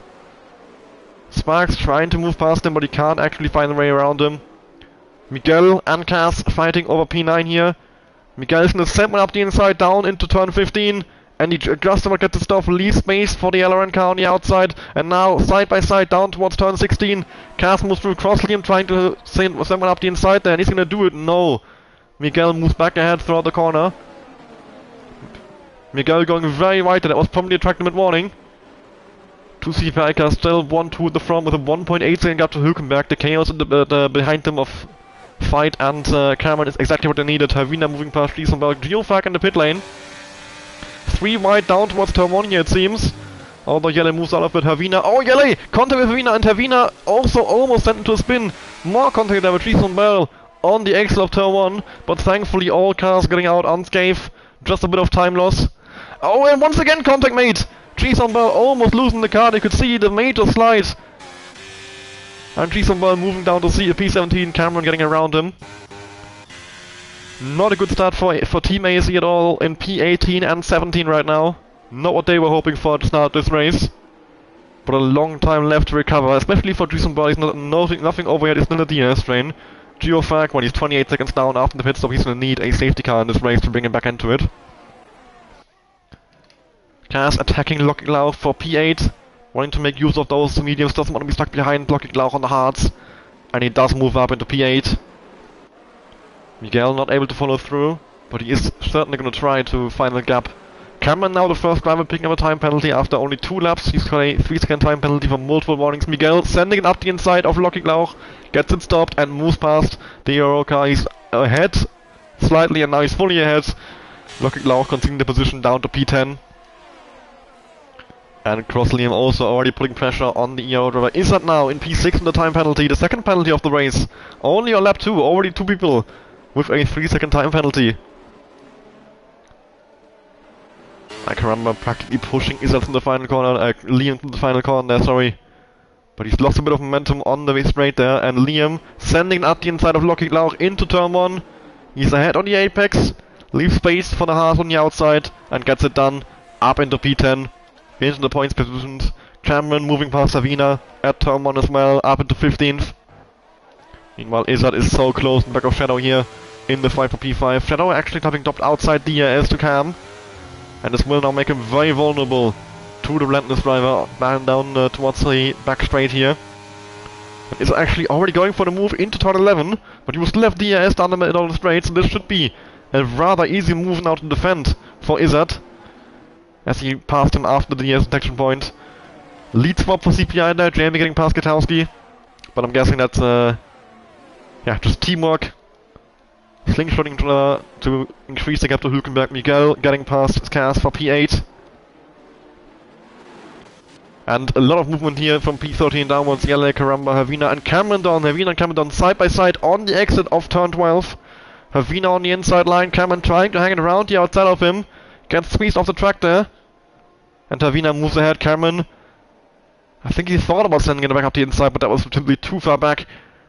Sparks trying to move past him, but he can't actually find a way around him. Miguel and Cass fighting over P9 here. Miguel is going to send one up the inside down into turn 15. And he just about gets the stuff, leaves space for the LRN car on the outside. And now side by side down towards turn 16. Cass moves through Crossliam trying to send one up the inside there. And he's going to do it. No. Miguel moves back ahead throughout the corner. Miguel going very wide. That was probably a track limit warning. Two CPI cars still 1-2 at the front with a 1.8 second gap to Hülkenberg. The chaos in the behind them of Fight and Cameron is exactly what they needed. Havina moving past Riesenberg. Geofag in the pit lane. 3 wide down towards turn 1 here it seems. Although Yele moves out of it. Havina. Oh, Yele! Contact with Havina, and Havina also almost sent into a spin. More contact there with Riesenberg on the exit of turn 1. But thankfully all cars getting out unscathed. Just a bit of time loss. Oh, and once again contact mate! Riesenberg almost losing the car. They could see the major slide. And Riesenberg moving down to P17. Cameron getting around him. Not a good start for Team AC at all in P18 and 17 right now. Not what they were hoping for to start this race. But a long time left to recover, especially for Riesenberg. He's nothing over yet, it's still a DNS strain. Geofag, when he's 28 seconds down after the pit stop, he's going to need a safety car in this race to bring him back into it. Cass attacking Lucky Lauch for P8. Wanting to make use of those mediums, doesn't want to be stuck behind Lucky Lauch on the hards. And he does move up into P8. Miguel not able to follow through, but he is certainly going to try to find the gap. Cameron now the first driver picking up a time penalty after only 2 laps. He's got a 3-second time penalty for multiple warnings. Miguel sending it up the inside of Lucky Lauch, gets it stopped and moves past the Euro car. He's ahead slightly and now he's fully ahead. Lucky Lauch continuing the position down to P10. And Crossliam also already putting pressure on the ERO driver. Izzard now in P6 in the time penalty, the second penalty of the race. Only on lap 2, already 2 people with a 3-second time penalty. I can remember practically pushing Izzard in the final corner, Liam in the final corner there, sorry. But he's lost a bit of momentum on the way straight there, and Liam sending up the inside of Lucky Lauch into turn 1. He's ahead on the apex, leaves space for the Haas on the outside, and gets it done up into P10. Into the points positions. Cameron moving past Savina at turn 1 as well, up into 15th. Meanwhile, Izzard is so close in the back of Shadow here in the fight for P5. Shadow actually having dropped outside DRS to Cam. And this will now make him very vulnerable to the relentless driver down towards the back straight here. And is actually already going for the move into turn 11, but he will still have DRS down the middle of the straight, so this should be a rather easy move now to defend for Izzard. As he passed him after the DRS detection point. Lead swap for CPI there, Jamie getting past Katowski. But I'm guessing that's, yeah, just teamwork. Slingshotting to increase the gap to Hülkenberg. Miguel getting past Cass for P8. And a lot of movement here from P13 downwards. Yele, Karamba, Havina and Cameron down. Havina and Cameron down side by side on the exit of turn 12. Havina on the inside line. Cameron trying to hang it around the outside of him. Gets squeezed off the track there. And Havina moves ahead. Cameron, I think he thought about sending it back up the inside, but that was simply too far back.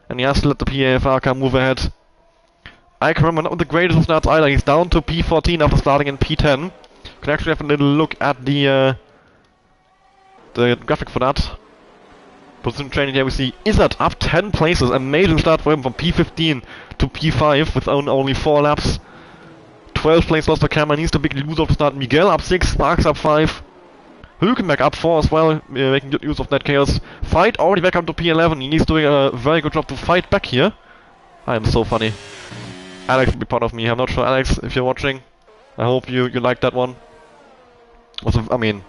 And he has to let the PAFR car move ahead. I can remember not with the greatest of starts either. He's down to P14 after starting in P10. You can actually have a little look at the graphic for that. Position training here we see Izzard up 10 places. Amazing start for him from P15 to P5 with only 4 laps. 12 places lost for Cameron. Needs to big lose off the start. Miguel up 6, Sparks up 5. Hülkenberg up 4 as well, making good use of that chaos. Fight already back up to P11. He's doing a very good job to fight back here. I am so funny. Alex will be proud of me. I'm not sure, Alex, if you're watching. I hope you liked that one. I mean,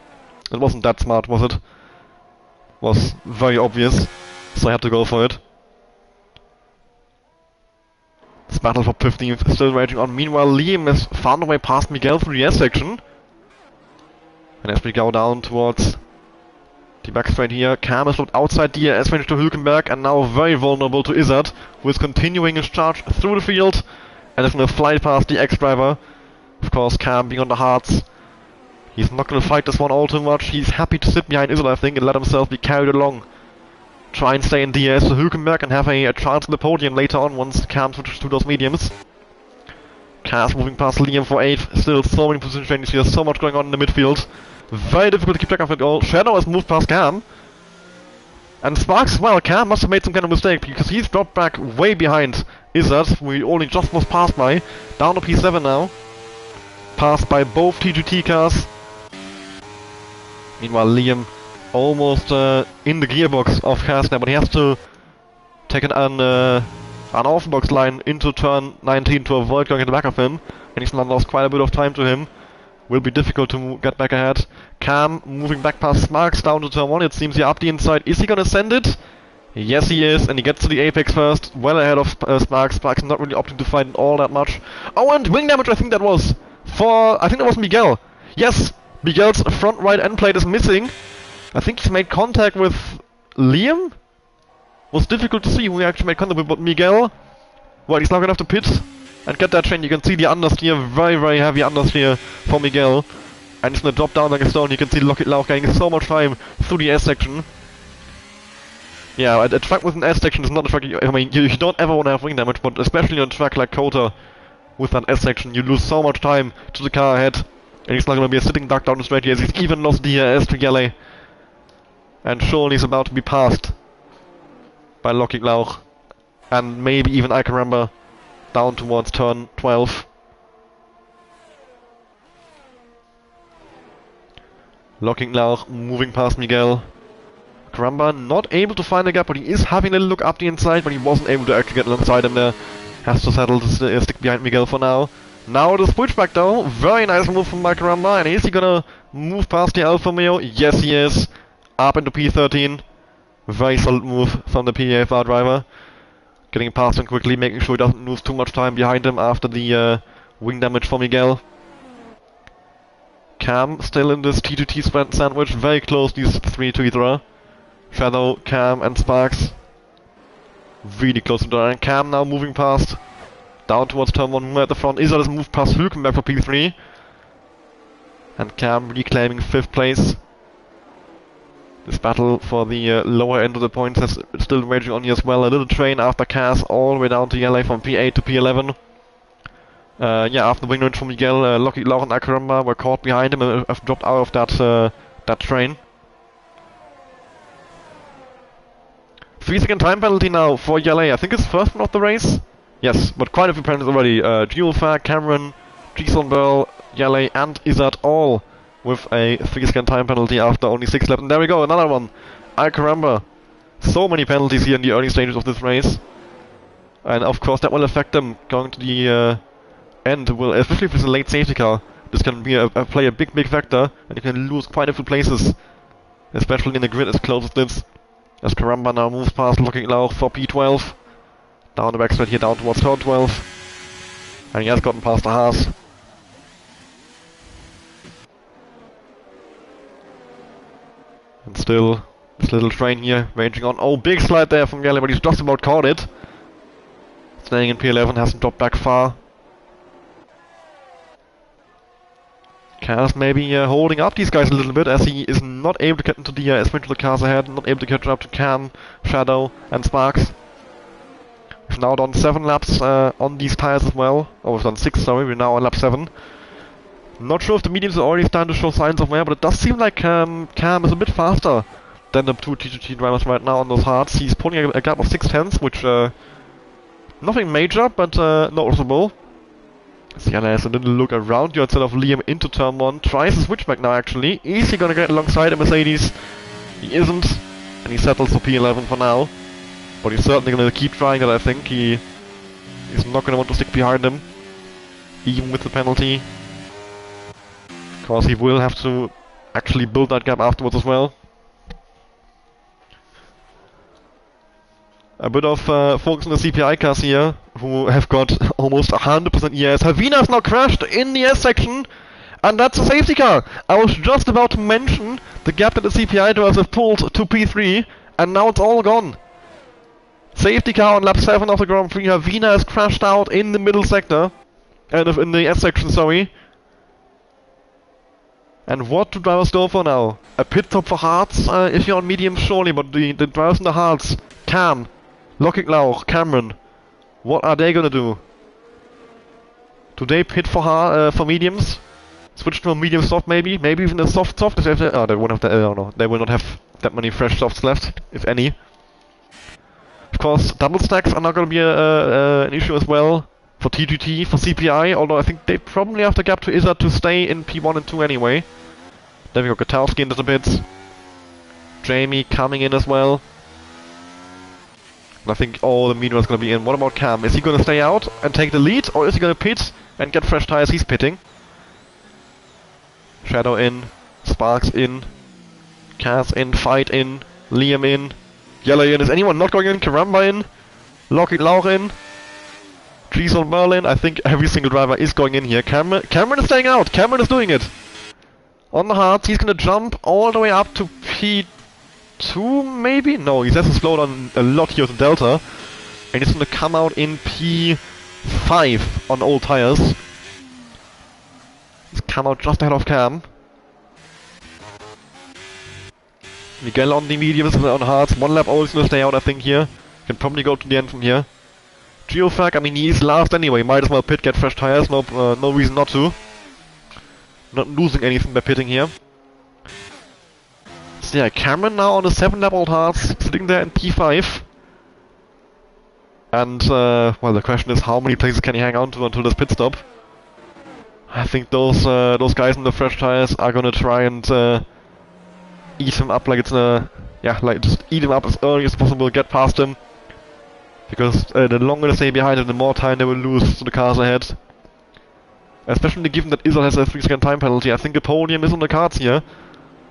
it wasn't that smart, was it? was very obvious, so I had to go for it. This battle for 15th is still raging on. Meanwhile, Liam has found a way past Miguel through the S section. And as we go down towards the back straight here, Cam is looked outside the S range to Hülkenberg and now very vulnerable to Izzard, who is continuing his charge through the field and is going to fly past the X-Driver. Of course, Cam being on the hards. He's not going to fight this one all too much. He's happy to sit behind Izzard, I think, and let himself be carried along. Try and stay in DRS to Hülkenberg and have a chance at the podium later on once Cam switches to those mediums. Cars moving past Liam for 8th. Still so many position changes here, so much going on in the midfield. Very difficult to keep track of it all. Shadow has moved past Cam. And Sparks as well. Cam must have made some kind of mistake because he's dropped back way behind Izzard, who he only just was passed by. Down to P7 now. Passed by both TGT cars. Meanwhile, Liam almost in the gearbox of cars now, but he has to take an off-box line into turn 19 to avoid going in the back of him, and he's now lost quite a bit of time to him. Will be difficult to get back ahead. Cam moving back past Sparks down to turn 1, it seems here up the inside. Is he gonna send it? Yes he is, and he gets to the apex first, well ahead of Sparks. Sparks not really opting to fight it all that much. Oh, and wing damage I think that was for, I think that was Miguel. Yes, Miguel's front right end plate is missing. I think he's made contact with Liam? Was difficult to see who he actually made contact with, but Miguel, well, he's now gonna have to pit and get that train. You can see the understeer, very, very heavy understeer for Miguel. And he's gonna drop down like a stone. You can see Lockett Lauch getting so much time through the S section. Yeah, a track with an S section is not a track, I mean, you don't ever want to have wing damage, but especially on a track like Kota, with an S section, you lose so much time to the car ahead. And he's not gonna be a sitting duck down the straight here, he's even lost the S to Galley. And surely he's about to be passed by Lockett Lauch. And maybe even Icaramba down towards turn 12. Lockett Lauch moving past Miguel. Icaramba not able to find a gap, but he is having a look up the inside, but he wasn't able to actually get alongside him there. Has to settle to stick behind Miguel for now. Now the switchback though, very nice move from Icaramba, and is he gonna move past the Alfa Romeo? Yes he is. Up into P13. Very solid move from the PAFR driver. Getting past him quickly, making sure he doesn't lose too much time behind him after the wing damage for Miguel. Cam still in this T2T sandwich, very close these three to each other. Shadow, Cam and Sparks. Really close to the line. Cam now moving past. Down towards turn 1 at the front. Izzard has moved past Hülkenberg for P3. And Cam reclaiming 5th place. This battle for the lower end of the points is still raging on here as well. A little train after Cass all the way down to LA from P8 to P11. Yeah, after the wing range from Miguel, Lockett Lauch and Icaramba were caught behind him and have dropped out of that train. 3-second time penalty now for LA. I think it's first one of the race. Yes, but quite a few penalties already. Dualfag, Cameron, Jason Burl, LA and Izzard all with a 3-second time penalty after only 6 left. And there we go, another one. Icaramba. So many penalties here in the early stages of this race. And of course that will affect them going to the end. Will, especially if it's a late safety car. This can be play a big factor, and you can lose quite a few places. Especially in the grid as close as this. As Caramba now moves past Lockett Lauch for P12. Down the backstretch here, down towards turn 12. And he has gotten past the Haas. And still, this little train here, raging on. Oh, big slide there from Galley, but he's just about caught it. Staying in P11, hasn't dropped back far. Kaz maybe holding up these guys a little bit, as he is not able to get into the S-Winter cars ahead, not able to catch up to Cam, Shadow and Sparks. We've now done 7 laps on these tires as well. Oh, we've done 6, sorry, we're now on lap 7. Not sure if the mediums are already starting to show signs of wear, but it does seem like Cam is a bit faster than the two T2T drivers right now on those hards. He's pulling a gap of 6/10, which nothing major, but noticeable. Sienna has a little look around you instead of Liam into turn 1. Tries to switch back now actually. Is he gonna get alongside a Mercedes? He isn't, and he settles for P11 for now. But he's certainly gonna keep trying that, I think. He's not gonna want to stick behind him, even with the penalty. Because he will have to actually build that gap afterwards as well. A bit of focus on the CPI cars here, who have got almost 100% ES. Havina's now crashed in the S section, and that's a safety car. I was just about to mention the gap that the CPI drivers have pulled to P3, and now it's all gone. Safety car on lap 7 of the Grand Prix. Havina has crashed out in the middle sector, and in the S section, sorry. And what do drivers go for now? A pit stop for Hards if you're on medium, surely, but the drivers in the Hards, Cam, Lockig Lauch, Cameron, what are they gonna do? Do they pit for mediums? Switch to a medium soft maybe? Maybe even a soft if they have the, oh, they won't have the, I don't know. They will not have that many fresh softs left, if any. Of course, double stacks are not gonna be an issue as well. For TGT, for CPI, although I think they probably have the gap to Izzard to stay in P1 and 2 anyway. There we go, Gatalski into the pits. Jamie coming in as well. And I think all the medium is gonna be in. What about Cam? Is he gonna stay out and take the lead, or is he gonna pit and get fresh tires? He's pitting. Shadow in, Sparks in, Kaz in, Fight in, Liam in, Yellow in. Is anyone not going in? Karamba in, Lockig Lauch in. Giesel Merlin, I think every single driver is going in here. Cameron is staying out. Cameron is doing it. On the Hards, he's gonna jump all the way up to P2, maybe? No, he has to slow down a lot here with the Delta. And he's gonna come out in P5 on old tires. He's come out just ahead of Cam. Miguel on the mediums and on Hards. One lap old is gonna stay out, I think, here. Can probably go to the end from here. Geofag, I mean, he is last anyway, might as well pit, get fresh tires, no reason not to. Not losing anything by pitting here. So yeah, Cameron now on the 7-lap old Hards, sitting there in P5. And, well, the question is how many places can he hang on to until this pit stop? I think those guys in the fresh tires are gonna try and eat him up like it's yeah, like just eat him up as early as possible, get past him. Because the longer they stay behind him, the more time they will lose to the cars ahead. Especially given that Izzard has a 3-second time penalty, I think a podium is on the cards here.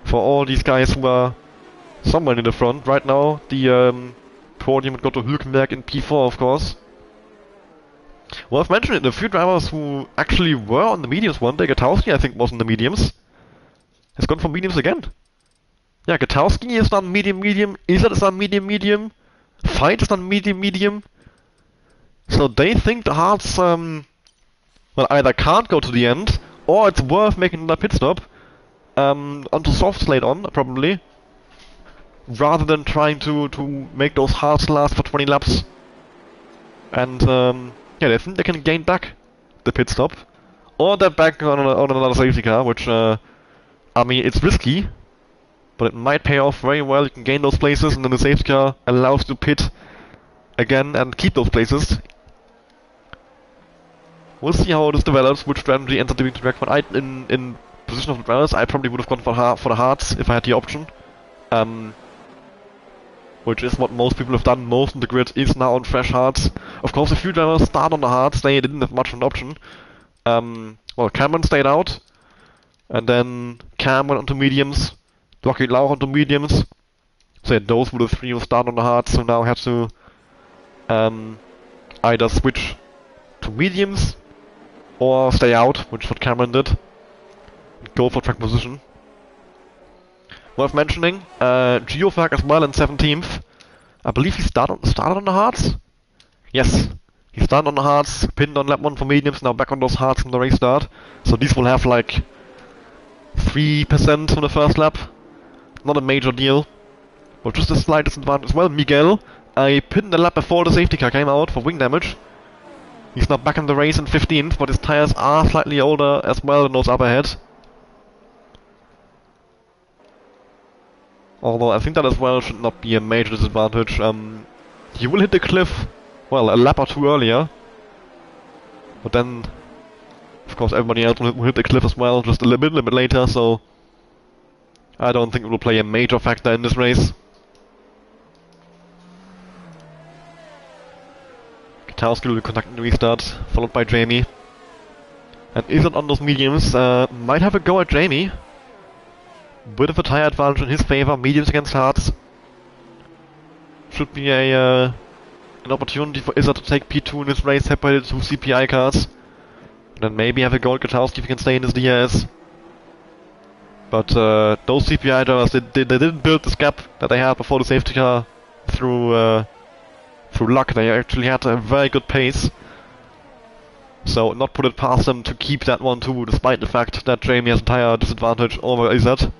For all these guys who are somewhere in the front. Right now, the podium would go to Hülkenberg in P4, of course. Well, I've mentioned it, the few drivers who actually were on the mediums one day, Gatalski I think was on the mediums, has gone for mediums again. Yeah, Gatalski is on medium, Izzard is on medium, Fight is on medium. So they think the Hards, well, either can't go to the end, or it's worth making another pit stop, onto softs later on, probably, rather than trying to make those Hards last for 20 laps. And, yeah, they think they can gain back the pit stop, or they're back on another safety car, which, I mean, it's risky, but it might pay off very well. You can gain those places, and then the safety car allows you to pit again and keep those places. We'll see how this develops, which strategy ends up being correct. But in position of the drivers, I probably would have gone for the Hards if I had the option. Which is what most people have done. Most of the grid is now on fresh Hards. Of course, a few drivers start on the Hards, they didn't have much of an option. Well, Cameron stayed out, and then Cam went onto mediums. Lockig Lauch onto mediums. So yeah, those were the three who started on the Hards, who now had to either switch to mediums or stay out, which is what Cameron did. Go for track position. Worth mentioning, Geofag as well in 17th. I believe he started on the Hards? Yes. He started on the Hards, pinned on lap 1 for mediums, now back on those Hards from the race start. So these will have like 3% from the first lap. Not a major deal, but just a slight disadvantage as well. Miguel, I pinned the lap before the safety car came out for wing damage. He's now back in the race in 15th, but his tires are slightly older as well than those up ahead. Although I think that as well should not be a major disadvantage. He will hit the cliff, well, a lap or two earlier. But then, of course, everybody else will hit the cliff as well, just a little bit later, so I don't think it will play a major factor in this race. Gatalski will be conducting the restart, followed by Jamie. And Izzard on those mediums might have a go at Jamie. Bit of a tire advantage in his favor, mediums against Hards. Should be a an opportunity for Izzard to take P2 in this race, separated 2 CPI cars. And then maybe have a gold Gutowski if he can stay in this DRS. But those CPI drivers, they didn't build this gap that they had before the safety car through luck. They actually had a very good pace. So not put it past them to keep that one too, despite the fact that Jamie has a tire disadvantage over Izzard.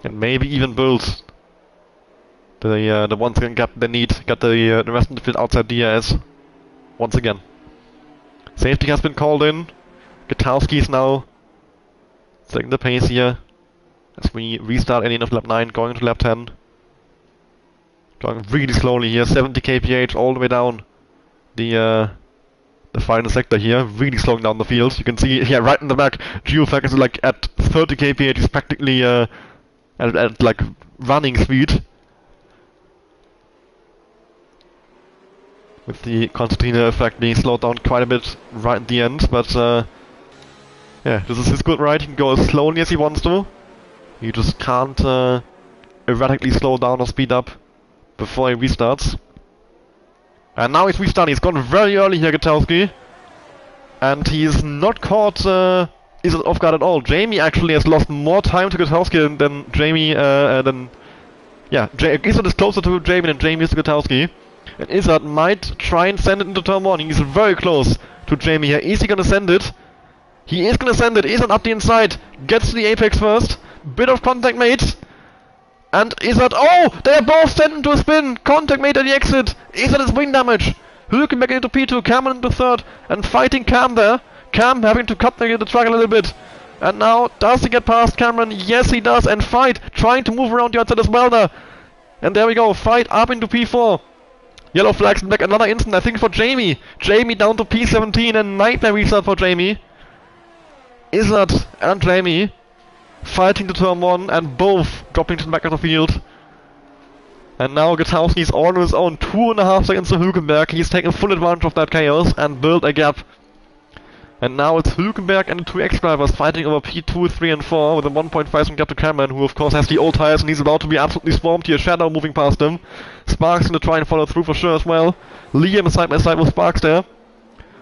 And maybe even build the 1 second gap they need, get the rest of the field outside DRS once again. Safety has been called in. Gutowski is now taking the pace here as we restart at the end of lap 9, going to lap 10. Going really slowly here, 70 kph all the way down the final sector here, really slowing down the field. You can see here right in the back, Geofag is like at 30 kph, he's practically at like running speed. With the Concertina effect being slowed down quite a bit right at the end, but yeah, this is his good ride. He can go as slowly as he wants to. You just can't erratically slow down or speed up before he restarts. And now he's restarting. He's gone very early here, Gutowski. And he's not caught Izzard off guard at all. Jamie actually has lost more time to Gutowski than Jamie, yeah, Izzard is closer to Jamie than Jamie is to Gutowski. And Izzard might try and send it into turn 1. He's very close to Jamie here. Is he gonna send it? He is gonna send it. Izzard up the inside. Gets to the apex first. Bit of contact mate. And Izzard, oh! They are both sent into a spin! Contact mate at the exit! Izzard is wing damage! Hülkenberg into P2, Cameron into 3rd, and fighting Cam there. Cam having to cut the track a little bit. And now, does he get past Cameron? Yes, he does, and Fight trying to move around the outside as well there. And there we go, Fight up into P4. Yellow flags back, another instant, I think, for Jamie. Jamie down to P17, and nightmare restart for Jamie. Izzard and Jamie fighting to turn 1 and both dropping to the back of the field. And now Gutowski is all on his own, 2.5 seconds to Hülkenberg. He's taken full advantage of that chaos and built a gap. And now it's Hülkenberg and the 2 X-drivers fighting over P2, 3 and 4 with a 1.5 second gap to Cameron, who of course has the old tires and he's about to be absolutely swarmed here. Shadow moving past him. Sparks gonna try and follow through for sure as well. Liam is side by side with Sparks there.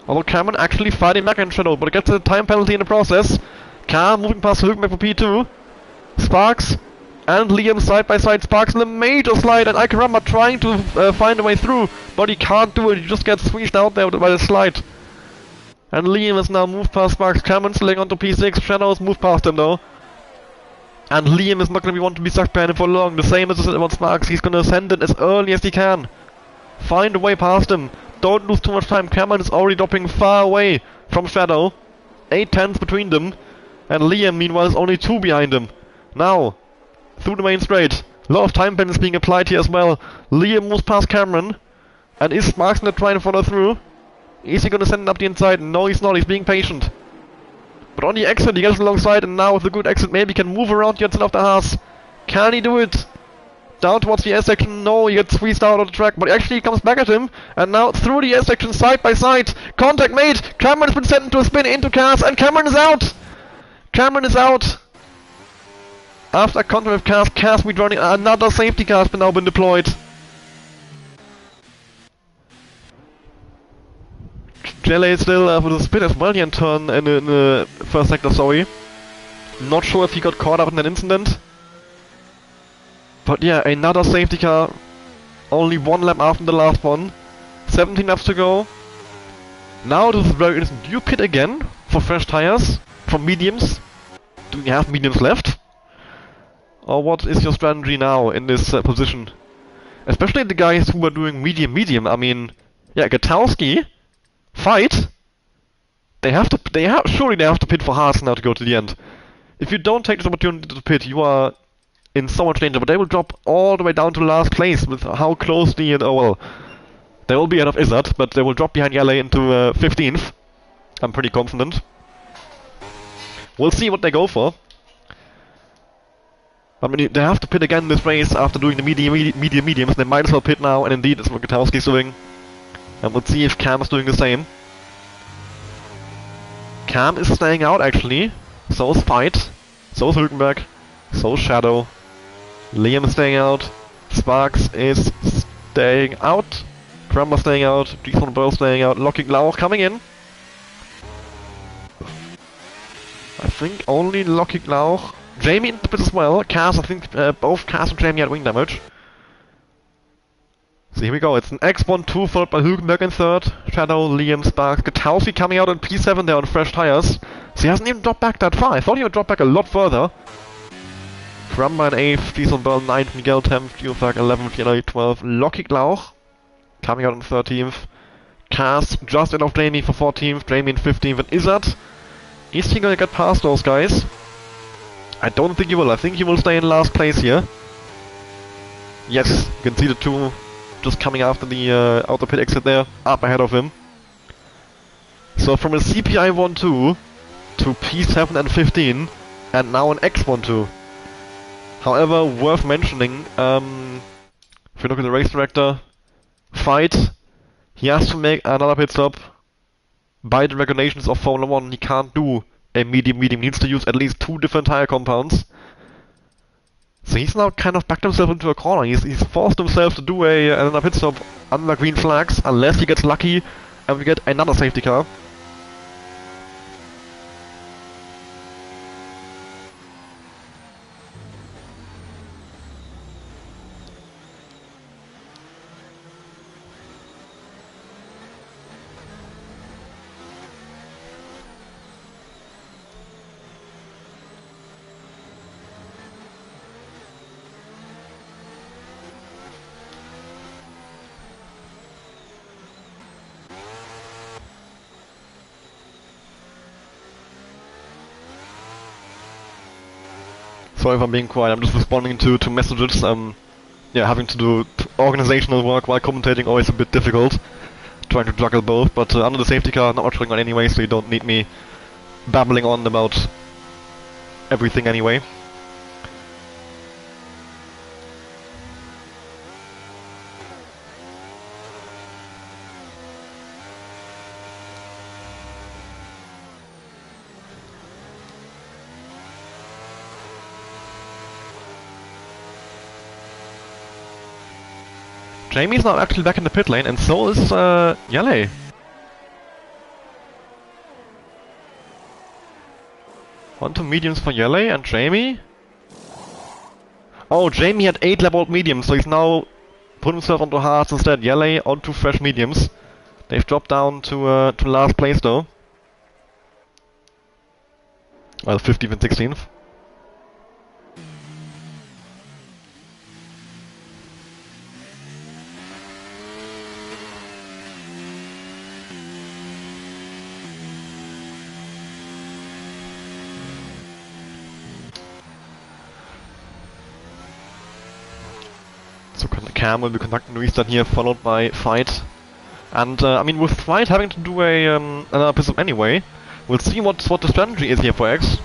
Although Cameron actually fighting back in Shadow, but gets a time penalty in the process. Cam moving past Hülkenberg for P2. Sparks and Liam side by side. Sparks in a major slide and Icaramba trying to find a way through, but he can't do it. He just gets squeezed out there by the slide. And Liam has now moved past Sparks. Cameron slipping onto P6. Shadow has moved past him though. And Liam is not going to be one to be stuck behind him for long. The same as about Sparks. He's going to send it as early as he can. Find a way past him. Don't lose too much time. Cameron is already dropping far away from Shadow. 8 tenths between them. And Liam, meanwhile, is only 2 behind him. Now, through the main straight. A lot of time penalties being applied here as well. Liam moves past Cameron. And is Sparks going to try and follow through? Is he going to send it up the inside? No, he's not. He's being patient. But on the exit, he gets alongside, and now with a good exit, maybe he can move around the outside of the Haas. Can he do it? Down towards the S section. No, he gets squeezed out of the track, but actually he comes back at him. And now through the S section, side by side. Contact made. Cameron has been sent into a spin into Cars, and Cameron is out. Cameron is out. After contact with Cars, Cars will be running. Another safety car has now been deployed. Jelly still with a spin as well here in turn in the first sector, sorry. Not sure if he got caught up in that incident. But yeah, another safety car. Only 1 lap after the last one. 17 laps to go. Now this is very interesting. Do you pit again for fresh tires from mediums? Do you have mediums left? Or what is your strategy now in this position? Especially the guys who are doing medium. I mean, yeah, Gutowski, Fight. Surely they have to pit for Haas now to go to the end. If you don't take this opportunity to pit, you are in so much danger. But they will drop all the way down to last place with how close the well, they will be ahead of Izzard, but they will drop behind LA into 15th. I'm pretty confident. We'll see what they go for. I mean, they have to pit again in this race after doing the mediums. They might as well pit now, and indeed, that's what Gutowski's doing. And we'll see if Cam is doing the same. Cam is staying out actually. So is Fight. So is Hülkenberg. So is Shadow. Liam is staying out. Sparks is staying out. Crumber staying out. Decent Bell staying out. Locking Lauch coming in. I think only Locking Lauch. Jamie in the pit as well. Kaz, I think both Kaz and Jamie had wing damage. So here we go. It's an X1-2 followed by Hülkenberg in third. Shadow, Liam, Sparks, Gutowski coming out in P7 there on fresh tires. So he hasn't even dropped back that far. I thought he would drop back a lot further. Crumber in 8th, Diesel Bell 9th, Miguel 10th, Geofag 11th, Yellow 12th, Locking Lauch coming out in 13th. Kaz just in of Jamie for 14th, Jamie in 15th, and Izzard. Is he gonna get past those guys? I don't think he will. I think he will stay in last place here. Yes, you can see the two just coming after the outer pit exit there, up ahead of him. So from a CPI 1-2 to P7 and 15, and now an X1-2. However, worth mentioning, if you look at the race director, Fight, he has to make another pit stop. By the regulations of Formula 1, he can't do a medium-medium, he needs to use at least 2 different tire compounds. So he's now kind of backed himself into a corner. He's forced himself to do another pit stop under green flags, unless he gets lucky and we get another safety car. Sorry if I'm being quiet, I'm just responding to messages. Yeah, having to do organizational work while commentating always a bit difficult. Trying to juggle both, but under the safety car, not much going on anyway, so you don't need me babbling on about everything anyway. Jamie's now actually back in the pit lane, and so is Yale. On to mediums for Yale and Jamie. Oh, Jamie had 8 leveled mediums, so he's now put himself onto hards instead. Yale onto fresh mediums. They've dropped down to last place though. Well, 15th and 16th. So Cam will be conducting the restart here, followed by Fight. And I mean, with Fight having to do another pit stop anyway, we'll see what the strategy is here for X.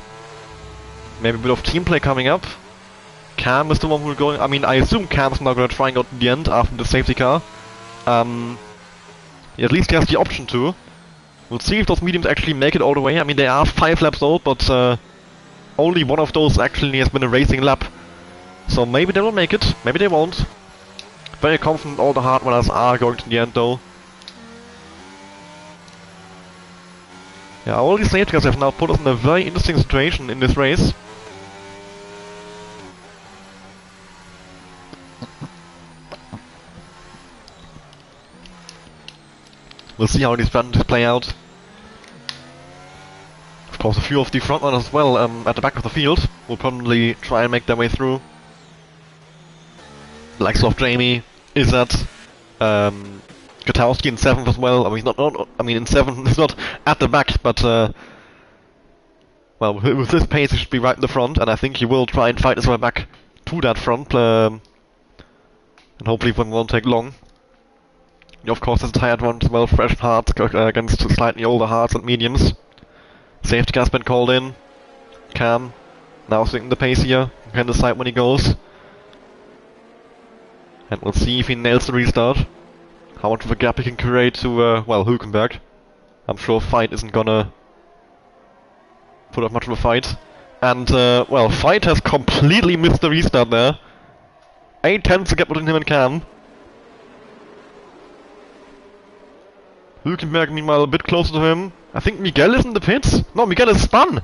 Maybe a bit of team play coming up. Cam is the one who's going. I mean, I assume Cam's not gonna try and go to the end after the safety car. At least he has the option to. We'll see if those mediums actually make it all the way. I mean, they are 5 laps old, but only one of those actually has been a racing lap. So maybe they will make it, maybe they won't. Very confident all the hard runners are going to the end though. Yeah, all these safety cars have now put us in a very interesting situation in this race. We'll see how these strategies play out. Of course, a few of the front runners as well at the back of the field will probably try and make their way through. Likes of Jamie, Izzard, Gutowski in 7th as well. I mean, I mean, in 7th, he's not at the back, but well, with this pace, he should be right in the front, and I think he will try and fight his way back to that front, and hopefully it won't take long. He of course has a tired one as well, fresh hards against slightly older hards and mediums. Safety car's been called in. Cam now swinging the pace here, can decide when he goes. And we'll see if he nails the restart. How much of a gap he can create to, well, Hülkenberg. I'm sure Fight isn't gonna put up much of a fight. And, well, Fight has completely missed the restart there. 8 tenths to get between him and Cam. Hülkenberg meanwhile a bit closer to him. I think Miguel is in the pits? No, Miguel is spun!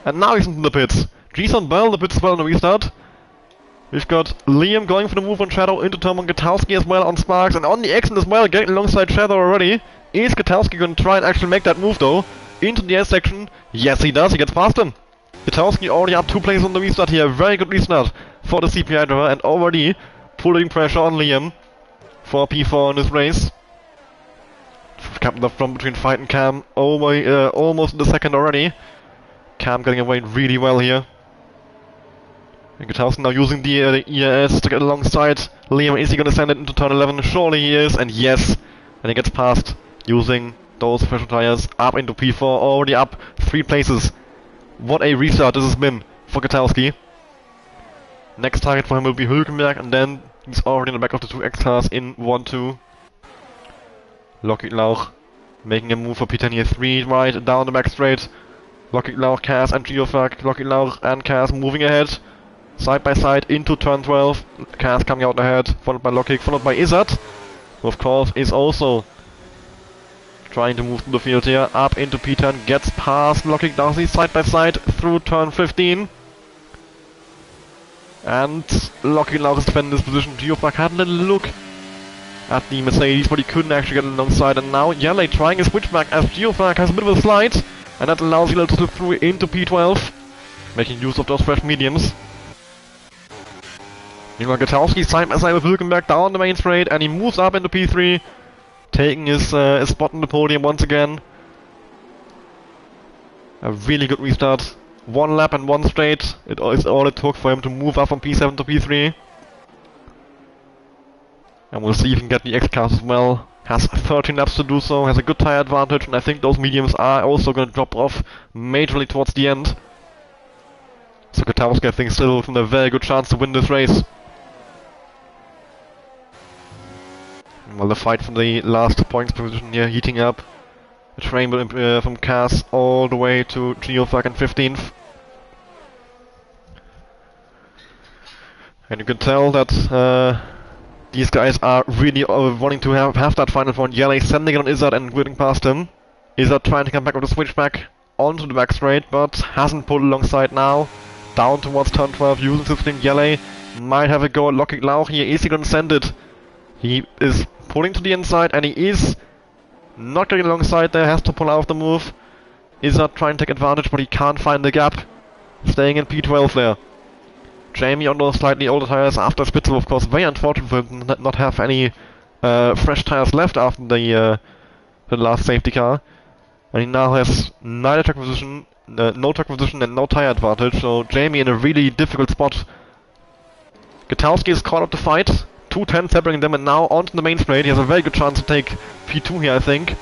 And now he's in the pits. Jason Bell, the pits as well on the restart. We've got Liam going for the move on Shadow into Tom and Gutowski as well on Sparks, and on the exit as well, getting alongside Shadow already. Is Gutowski going to try and actually make that move though? Into the S section? Yes, he does, he gets past him. Gutowski already up 2 places on the restart here, very good restart for the CPI driver, and already pulling pressure on Liam for P4 in this race. Captain left from between Fight and Cam, almost in the second already. Cam getting away really well here. And Gutowski now using the ERS to get alongside Liam. Is he going to send it into turn 11? Surely he is, and yes. And he gets past using those special tires up into P4, already up 3 places. What a restart this has been for Gutowski. Next target for him will be Hülkenberg, and then he's already in the back of the 2 X-Cars in 1-2. Lockheed Lauch making a move for P10 here, 3 right down the back straight. Lockheed Lauch, Kaz and Geofag. Lockheed Lauch and Kaz moving ahead. Side by side into turn 12. Kaz coming out ahead, followed by Lockheed, followed by Izzat, who of course is also trying to move to the field here. Up into P10, gets past Lockheed Darcy side by side through turn 15. And Lockheed Lauch is defending this position. Geofag had a little look at the Mercedes, but he couldn't actually get alongside, and now Yale trying a switchback as Geofag has a bit of a slide, and that allows Yale to slip through into P12, making use of those fresh mediums. Meanwhile, Gutowski side by side with Hülkenberg down the main straight, and he moves up into P3, taking his spot on the podium once again. A really good restart. 1 lap and 1 straight, it is all it took for him to move up from P7 to P3. And we'll see if he can get the X-Cars as well. Has 13 laps to do so, has a good tire advantage, and I think those mediums are also going to drop off majorly towards the end. So Gutowski, I think, still with a very good chance to win this race. Well, the fight from the last points position here heating up. The train from Kaz all the way to Geofag in 15th. And you can tell that these guys are really wanting to have that final point. Yele sending it on Izzat and whipping past him. Izzat trying to come back with a switchback onto the back straight, but hasn't pulled alongside now. Down towards turn 12, using 15. Yele might have a go at Lockheed Lauch here. Is he going to send it? He is pulling to the inside, and he is not getting alongside there. Has to pull out of the move. Izzat trying to take advantage, but he can't find the gap. Staying in P12 there. Jamie on those slightly older tires after Spitzel, of course. Very unfortunate for him to not have any fresh tires left after the last safety car. And he now has neither track position, no track position and no tire advantage, so Jamie in a really difficult spot. Gutowski is caught up the fight. 2:10 separating them, and now onto the main straight. He has a very good chance to take P2 here, I think.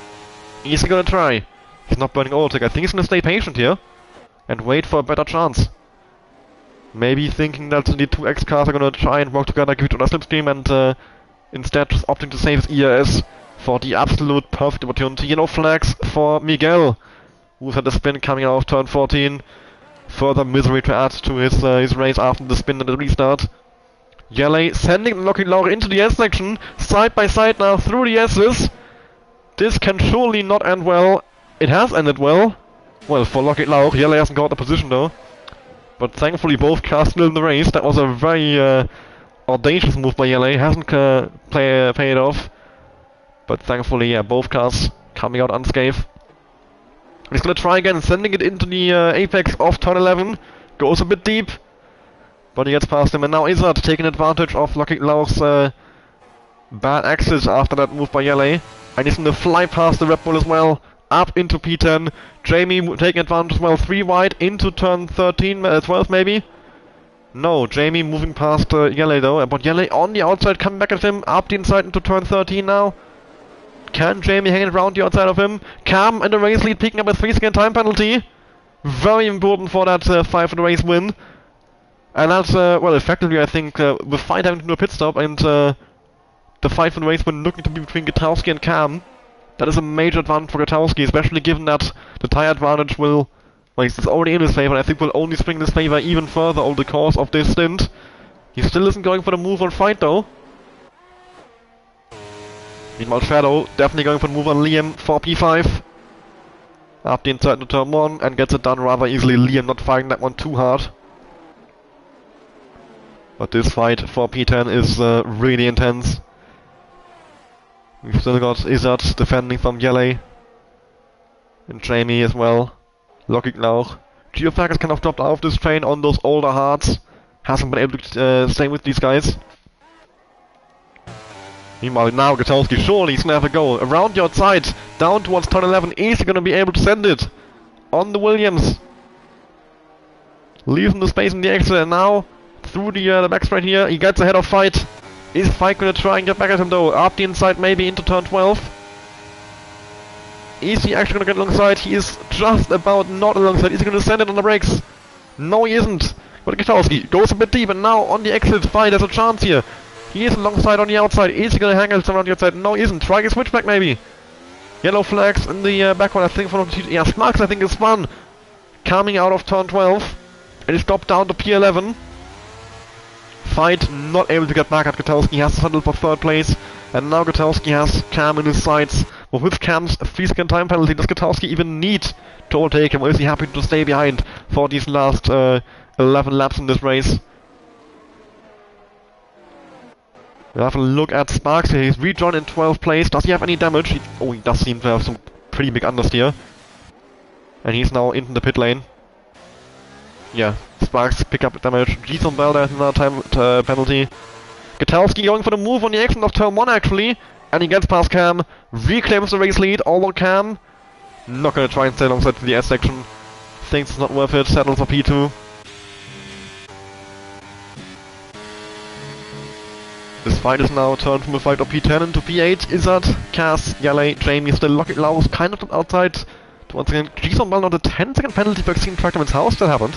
Is he gonna try? He's not burning oil. I think he's gonna stay patient here and wait for a better chance. Maybe thinking that the 2 X-Cars are gonna try and work together, give each other slipstream, and instead just opting to save his ERS for the absolute perfect opportunity. Yellow flags for Miguel, who's had a spin coming out of turn 14. Further misery to add to his race after the spin and the restart. Yele sending Lockheed Lauch into the S section, side by side now through the S's. This can surely not end well. It has ended well. Well, for Lockheed Lauch. Yele hasn't got the position though. But thankfully both cars still in the race. That was a very audacious move by Yele. Hasn't paid off. But thankfully, yeah, both cars coming out unscathed. He's gonna try again, sending it into the apex of turn 11. Goes a bit deep. But he gets past him, and now Izzat taking advantage of Lockheed Lauch's bad exit after that move by Yele. And he's gonna fly past the Red Bull as well, up into P10. Jamie taking advantage as well, 3 wide into turn 13, 12 maybe? No, Jamie moving past Yele though, but Yele on the outside coming back at him, up the inside into turn 13 now. Can Jamie hang it around the outside of him? Cam in the race lead, picking up a 3-second time penalty. Very important for that 5 in the race win. And that's, well, effectively, I think, with Fight having to do a pit stop and the fight for the race when looking to be between Gutowski and Cam, that is a major advantage for Gutowski, especially given that the tire advantage will, well, it's already in his favor, and I think will only spring in his favor even further over the course of this stint. He still isn't going for the move on Fight, though. Meanwhile, Shadow definitely going for the move on Liam for P5. Up the inside to turn 1 and gets it done rather easily. Liam not fighting that one too hard. But this fight for P10 is really intense. We've still got Izzard defending from Yele. And Jamie as well. Logic Lauch. Geoflag has kind of dropped out of this train on those older hearts. Hasn't been able to stay with these guys. Meanwhile, now Gutowski, surely he's gonna have a go. Around the outside, down towards turn 11. Is he gonna be able to send it? On the Williams. Leaving the space in the exit, and now through the back straight here, he gets ahead of Fight. Is Fight gonna try and get back at him though? Up the inside, maybe into turn 12. Is he actually gonna get alongside? He is just about not alongside. Is he gonna send it on the brakes? No, he isn't. But Gutowski goes a bit deep, and now on the exit, Fight has a chance here. He is alongside on the outside. Is he gonna hang out around the outside? No, he isn't. Trying a switchback maybe. Yellow flags in the back one, I think. Yeah, Smarks I think is spun. Coming out of turn 12. And he's dropped down to P11. Fight not able to get back at Gutowski. He has to settle for third place. And now Gutowski has Cam in his sights. But with Cam's 3-second time penalty, does Gutowski even need to overtake him? Or is he happy to stay behind for these last 11 laps in this race? We'll have a look at Sparks here. He's rejoined in 12th place. Does he have any damage? He does seem to have some pretty big understeer. And he's now into the pit lane. Yeah, Sparks pick up damage. Jason Bell has another time penalty. Gutowski going for the move on the exit of turn 1 actually. And he gets past Cam. Reclaims the race lead. Although Cam not gonna try and stay alongside the S section. Thinks it's not worth it. Settles for P2. This fight is now turned from a fight of P10 into P8. Izzard, Cass, Yale, Jamie still Lockett Laus kind of outside. Once again, Jason Bell, not a 10-second penalty for extreme track limits. How has that happened?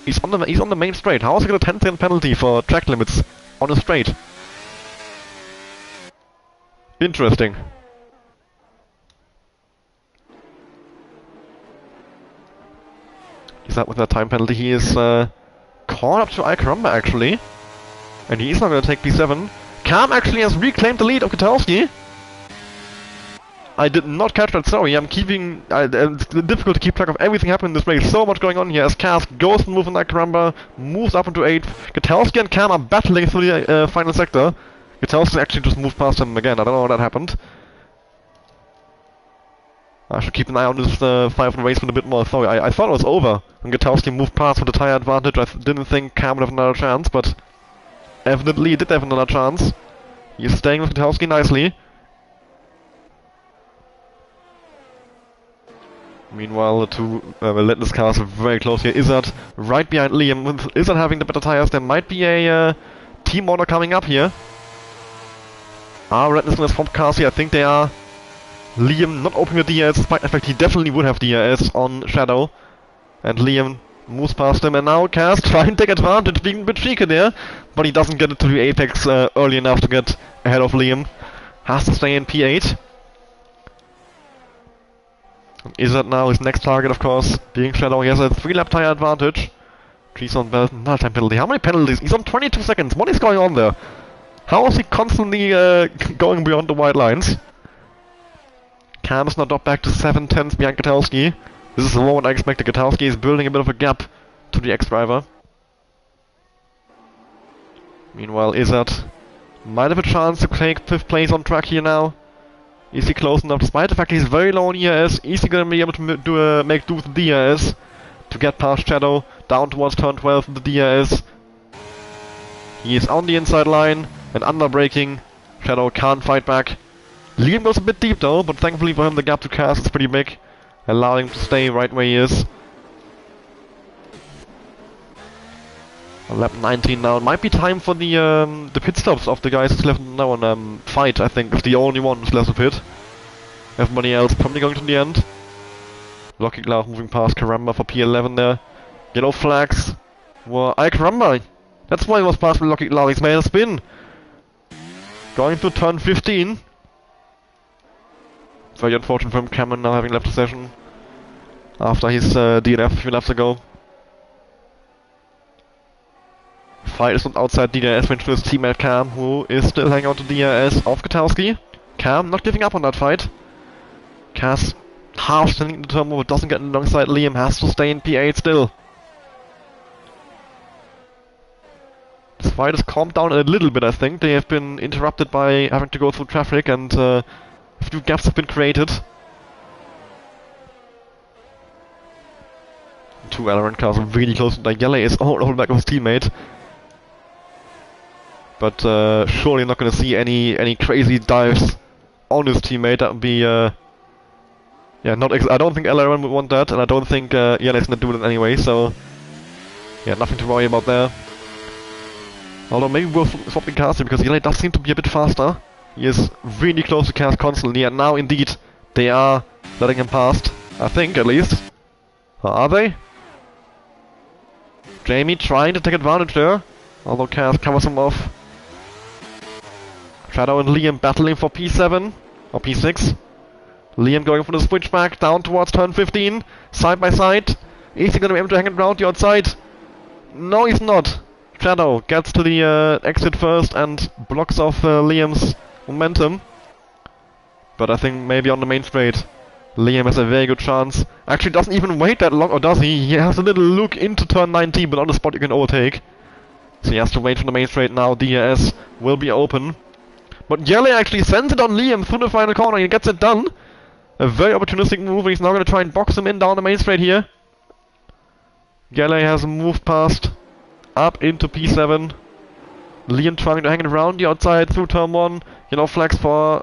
He's on the main straight. How is he got a 10-second penalty for track limits on a straight? Interesting. He's out with that time penalty. He is caught up to Icaramba actually. And he's not going to take P7. Cam actually has reclaimed the lead of Gutowski. I did not catch that, sorry. I'm keeping... it's difficult to keep track of everything happening in this race. So much going on here as Cass goes to move on Icaramba, moves up into 8th. Gutowski and Cam are battling through the final sector. Gutowski actually just moved past him again. I don't know how that happened. I should keep an eye on this fight for the race a bit more. Sorry, I thought it was over when Gutowski moved past with a tire advantage. I didn't think Cam would have another chance, but... evidently he did have another chance. He's staying with Gutowski nicely. Meanwhile, the two relentless cars are very close here. Izzard right behind Liam. With Izzard having the better tires, there might be a team order coming up here. Relentless gonna swap cars here. I think they are. Liam not opening the DRS, despite the fact he definitely would have DRS on Shadow. And Liam moves past him, and now Cass trying to take advantage, being a bit cheeky there, but he doesn't get it to the apex early enough to get ahead of Liam. Has to stay in P8. Izzard now his next target, of course, being Shadow. He has a 3-lap tire advantage. Jason Bell, another time penalty. How many penalties? He's on 22 seconds. What is going on there? How is he constantly going beyond the white lines? Cam is now dropped back to 7/10 behind Gutowski. This is the moment I expected. Gutowski is building a bit of a gap to the ex-driver. Meanwhile, Izzard might have a chance to take 5th place on track here now. Is he close enough? Despite the fact he's very low on ERS, is he going to be able to make do with the DRS to get past Shadow down towards turn 12 with the DRS? He is on the inside line and under braking. Shadow can't fight back. Liam goes a bit deep though, but thankfully for him the gap to Cass is pretty big, allowing him to stay right where he is. On lap 19 now. It might be time for the pit stops of the guys who's left now on Fight, I think, is the only one who's left to pit. Everybody else probably going to the end. Lucky Glove moving past Karamba for P11 there. Yellow flags. Well, Karamba! That's why he was past with Lucky Glove. He's made a spin. Going to turn 15. Very unfortunate for him, Cameron now having left the session after his DNF a few laps ago. Fight is not outside DRS, went to his teammate Cam, who is still hanging on to DRS of Gutowski. Cam not giving up on that fight. Cass half standing the turbo, but doesn't get alongside. Liam has to stay in P8 still. This fight has calmed down a little bit, I think. They have been interrupted by having to go through traffic, and a few gaps have been created. Two Valorant cars are really close. Yele is all over the back of his teammate. But surely not going to see any crazy dives on his teammate. That would be yeah, I don't think LRN would want that, and I don't think Yele is going to do it anyway. So yeah, nothing to worry about there. Although maybe we'll swap the cars here, because Yele does seem to be a bit faster. He is really close to Cass constantly, and now indeed they are letting him past. I think, at least. Are they? Jamie trying to take advantage there, although Cass covers him off. Shadow and Liam battling for P7, or P6. Liam going for the switchback down towards turn 15, side by side. Is he going to be able to hang it around the outside? No, he's not. Shadow gets to the exit first and blocks off Liam's momentum. But I think maybe on the main straight, Liam has a very good chance. Actually doesn't even wait that long, or does he? He has a little look into turn 19, but on the spot you can overtake. So he has to wait for the main straight now. DRS will be open. But Yele actually sends it on Liam through the final corner. He gets it done. A very opportunistic move. He's now going to try and box him in down the main straight here. Yele has moved past, up into P7. Liam trying to hang it around the outside through turn 1. Yellow flags for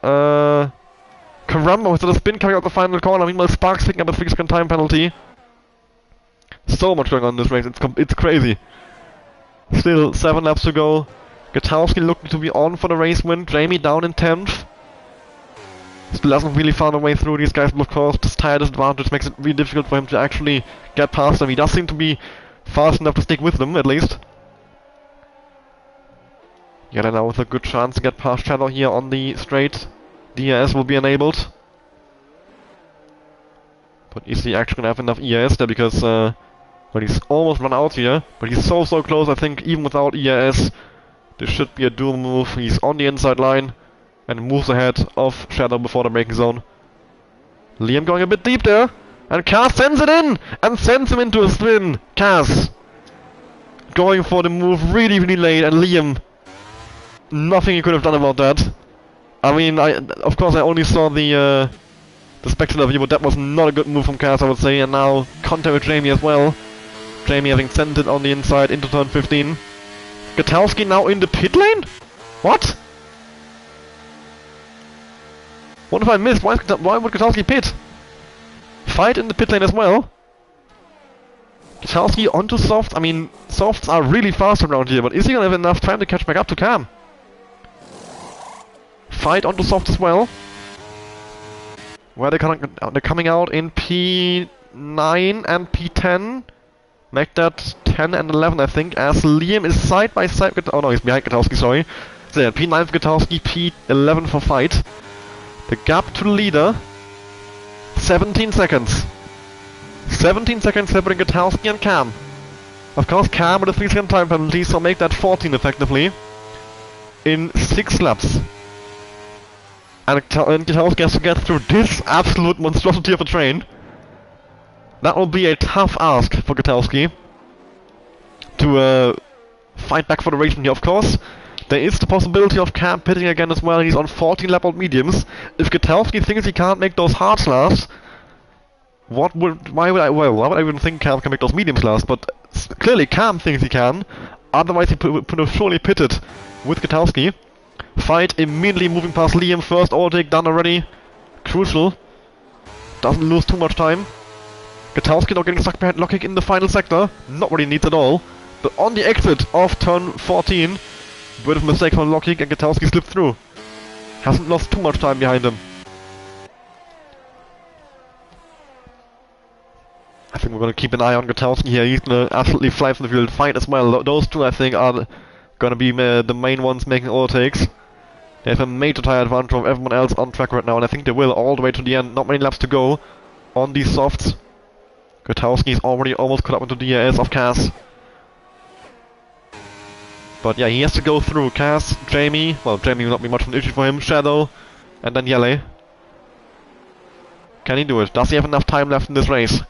Karamba with the spin coming out the final corner. Meanwhile, Sparks picking up a 3-second time penalty. So much going on in this race. It's crazy. Still 7 laps to go. Gutowski looking to be on for the race win. Jamie down in 10th. Still hasn't really found a way through these guys, but of course this tire disadvantage makes it really difficult for him to actually get past them. He does seem to be fast enough to stick with them, at least. Yet now with a good chance to get past Shadow here on the straight. DRS will be enabled. But is he actually gonna have enough ERS there, because well, he's almost run out here, but he's so close. I think even without ERS this should be a dual move. He's on the inside line and moves ahead of Shadow before the braking zone. Liam going a bit deep there, and Cass sends it in and sends him into a spin. Cass going for the move really late, and Liam, nothing he could have done about that. I mean, of course I only saw the spectator view, but that was not a good move from Cass, I would say. And now contact with Jamie as well. Jamie having sent it on the inside into turn 15. Gutowski now in the pit lane? What? What if I missed? Why would Gutowski pit? Fight in the pit lane as well. Gutowski onto softs. I mean, softs are really fast around here, but is he gonna have enough time to catch back up to Cam? Fight onto soft as well. Where they're coming out in P9 and P10. Make that 10 and 11, I think, as Liam is side by side with... Oh no, he's behind Gutowski, sorry. So yeah, P9 for Gutowski, P11 for Fight. The gap to the leader, 17 seconds. 17 seconds separating Gutowski and Cam. Of course, Cam with a 3-second time penalty, so make that 14 effectively. In 6 laps. And Gutowski has to get through this absolute monstrosity of a train. That will be a tough ask for Gutowski to fight back for the race here, of course. There is the possibility of Cam pitting again as well. He's on 14 lap old mediums. If Gutowski thinks he can't make those hards last, why would I even think Cam can make those mediums last? But clearly Cam thinks he can. Otherwise he would have surely pitted with Gutowski. Fight immediately moving past Liam. First overtake done already. Crucial. Doesn't lose too much time. Gutowski now getting stuck behind Lockkick in the final sector. Not what he needs at all. But on the exit of turn 14, bit of mistake from Lockkick and Gutowski slipped through. Hasn't lost too much time behind him. I think we're gonna keep an eye on Gutowski here. He's gonna absolutely fly from the field. Fight as well. Those two, I think, are gonna be the main ones making overtakes. They have a major tire advantage of everyone else on track right now, and I think they will all the way to the end. Not many laps to go on these softs. Gutowski is already almost caught up into DRS of Cass. But yeah, he has to go through Cass, Jamie. Well, Jamie will not be much of an issue for him. Shadow And then Yele. Can he do it? Does he have enough time left in this race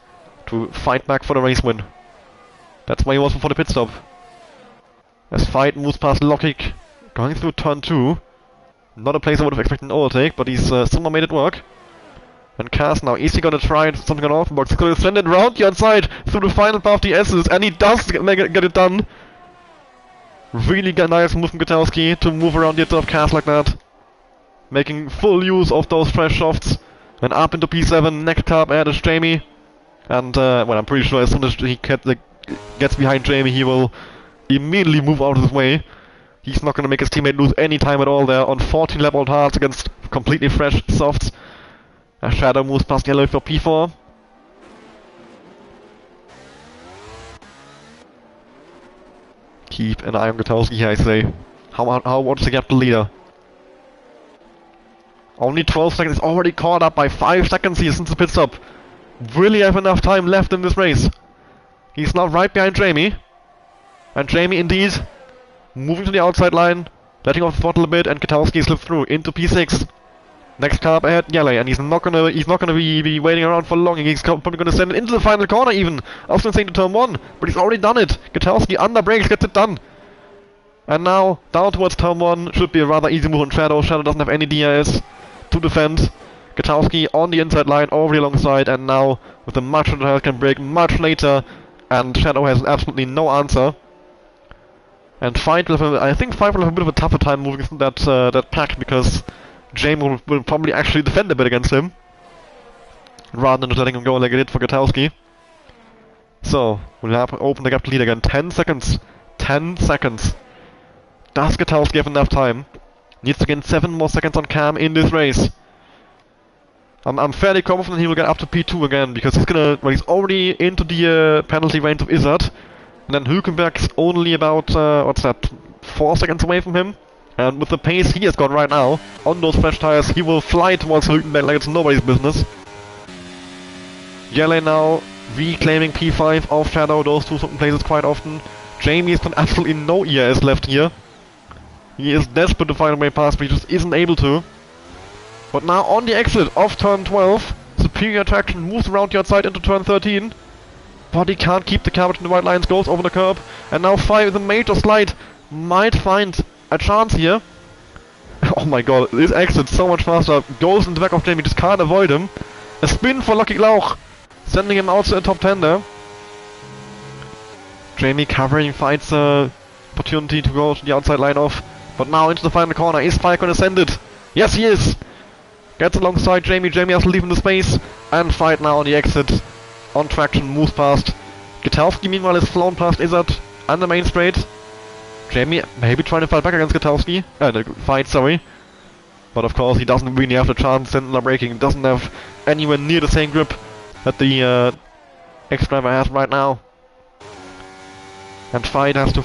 to fight back for the race win? That's why he was for the pit stop. As Fight moves past Logic, going through turn 2. Not a place I would have expected an overtake, but he's somehow made it work. And Kaz now, is he gonna try something on Orphanbox? He's gonna send it round the outside through the final path of the S's, and he does get it done. Really nice move from Gutowski to move around the inside of Kaz like that. Making full use of those fresh shafts. And up into P7, next car up ahead is Jamie. And, well, I'm pretty sure as soon as he gets behind Jamie, he will immediately move out of his way. He's not gonna make his teammate lose any time at all there on 14 lap old hards against completely fresh softs. A Shadow moves past Yellow for P4. Keep an eye on Gutowski here, I say. What's the gap to leader? Only 12 seconds, already caught up by 5 seconds here since the pit stop. Really have enough time left in this race. He's now right behind Jamie. And Jamie indeed moving to the outside line, letting off the throttle a bit, and Gutowski slips through into P6. Next car up ahead, Yele, and he's not gonna be waiting around for long. He's probably gonna send it into the final corner even. I was gonna say to turn 1, but he's already done it. Gutowski under brakes gets it done. And now down towards turn 1 should be a rather easy move on Shadow. Shadow doesn't have any DRS to defend. Gutowski on the inside line, already alongside, and now with a much better can brake much later, and Shadow has absolutely no answer. And I think Fight will have a bit of a tougher time moving through that pack, because Jamie will probably actually defend a bit against him, rather than just letting him go like it did for Gutowski. So, we'll have open the gap to lead again. 10 seconds. 10 seconds. Does Gutowski have enough time? Needs to gain 7 more seconds on Cam in this race. I'm fairly confident he will get up to P2 again, because he's already into the penalty range of Izzard. And then Hülkenberg's only about, 4 seconds away from him. And with the pace he has got right now, on those fresh tires, he will fly towards Hülkenberg like it's nobody's business. Yele now reclaiming P5 off Shadow, those two swap places quite often. Jamie has got absolutely no ERS left here. He is desperate to find a way past, but he just isn't able to. But now on the exit of turn 12, superior traction moves around the outside into turn 13. But he can't keep the car between the white lines, goes over the curb. And now 5 with a major slide might find a chance here. Oh my god, this exit so much faster. Goes in the back of Jamie, just can't avoid him. A spin for Lucky Lauch, sending him out to the top 10 there. Jamie covering Fight's opportunity to go to the outside line off. But now into the final corner, is Fight gonna send it? Yes he is! Gets alongside Jamie, Jamie has to leave in the space. And Fight now on the exit. On traction, moves past. Gutowski meanwhile is flown past Izzard and the main straight. Jamie maybe trying to fight back against Gutowski. Fight, sorry. But of course he doesn't really have the chance, Sentinel braking, doesn't have anywhere near the same grip that the ex-driver has right now. And Fight has to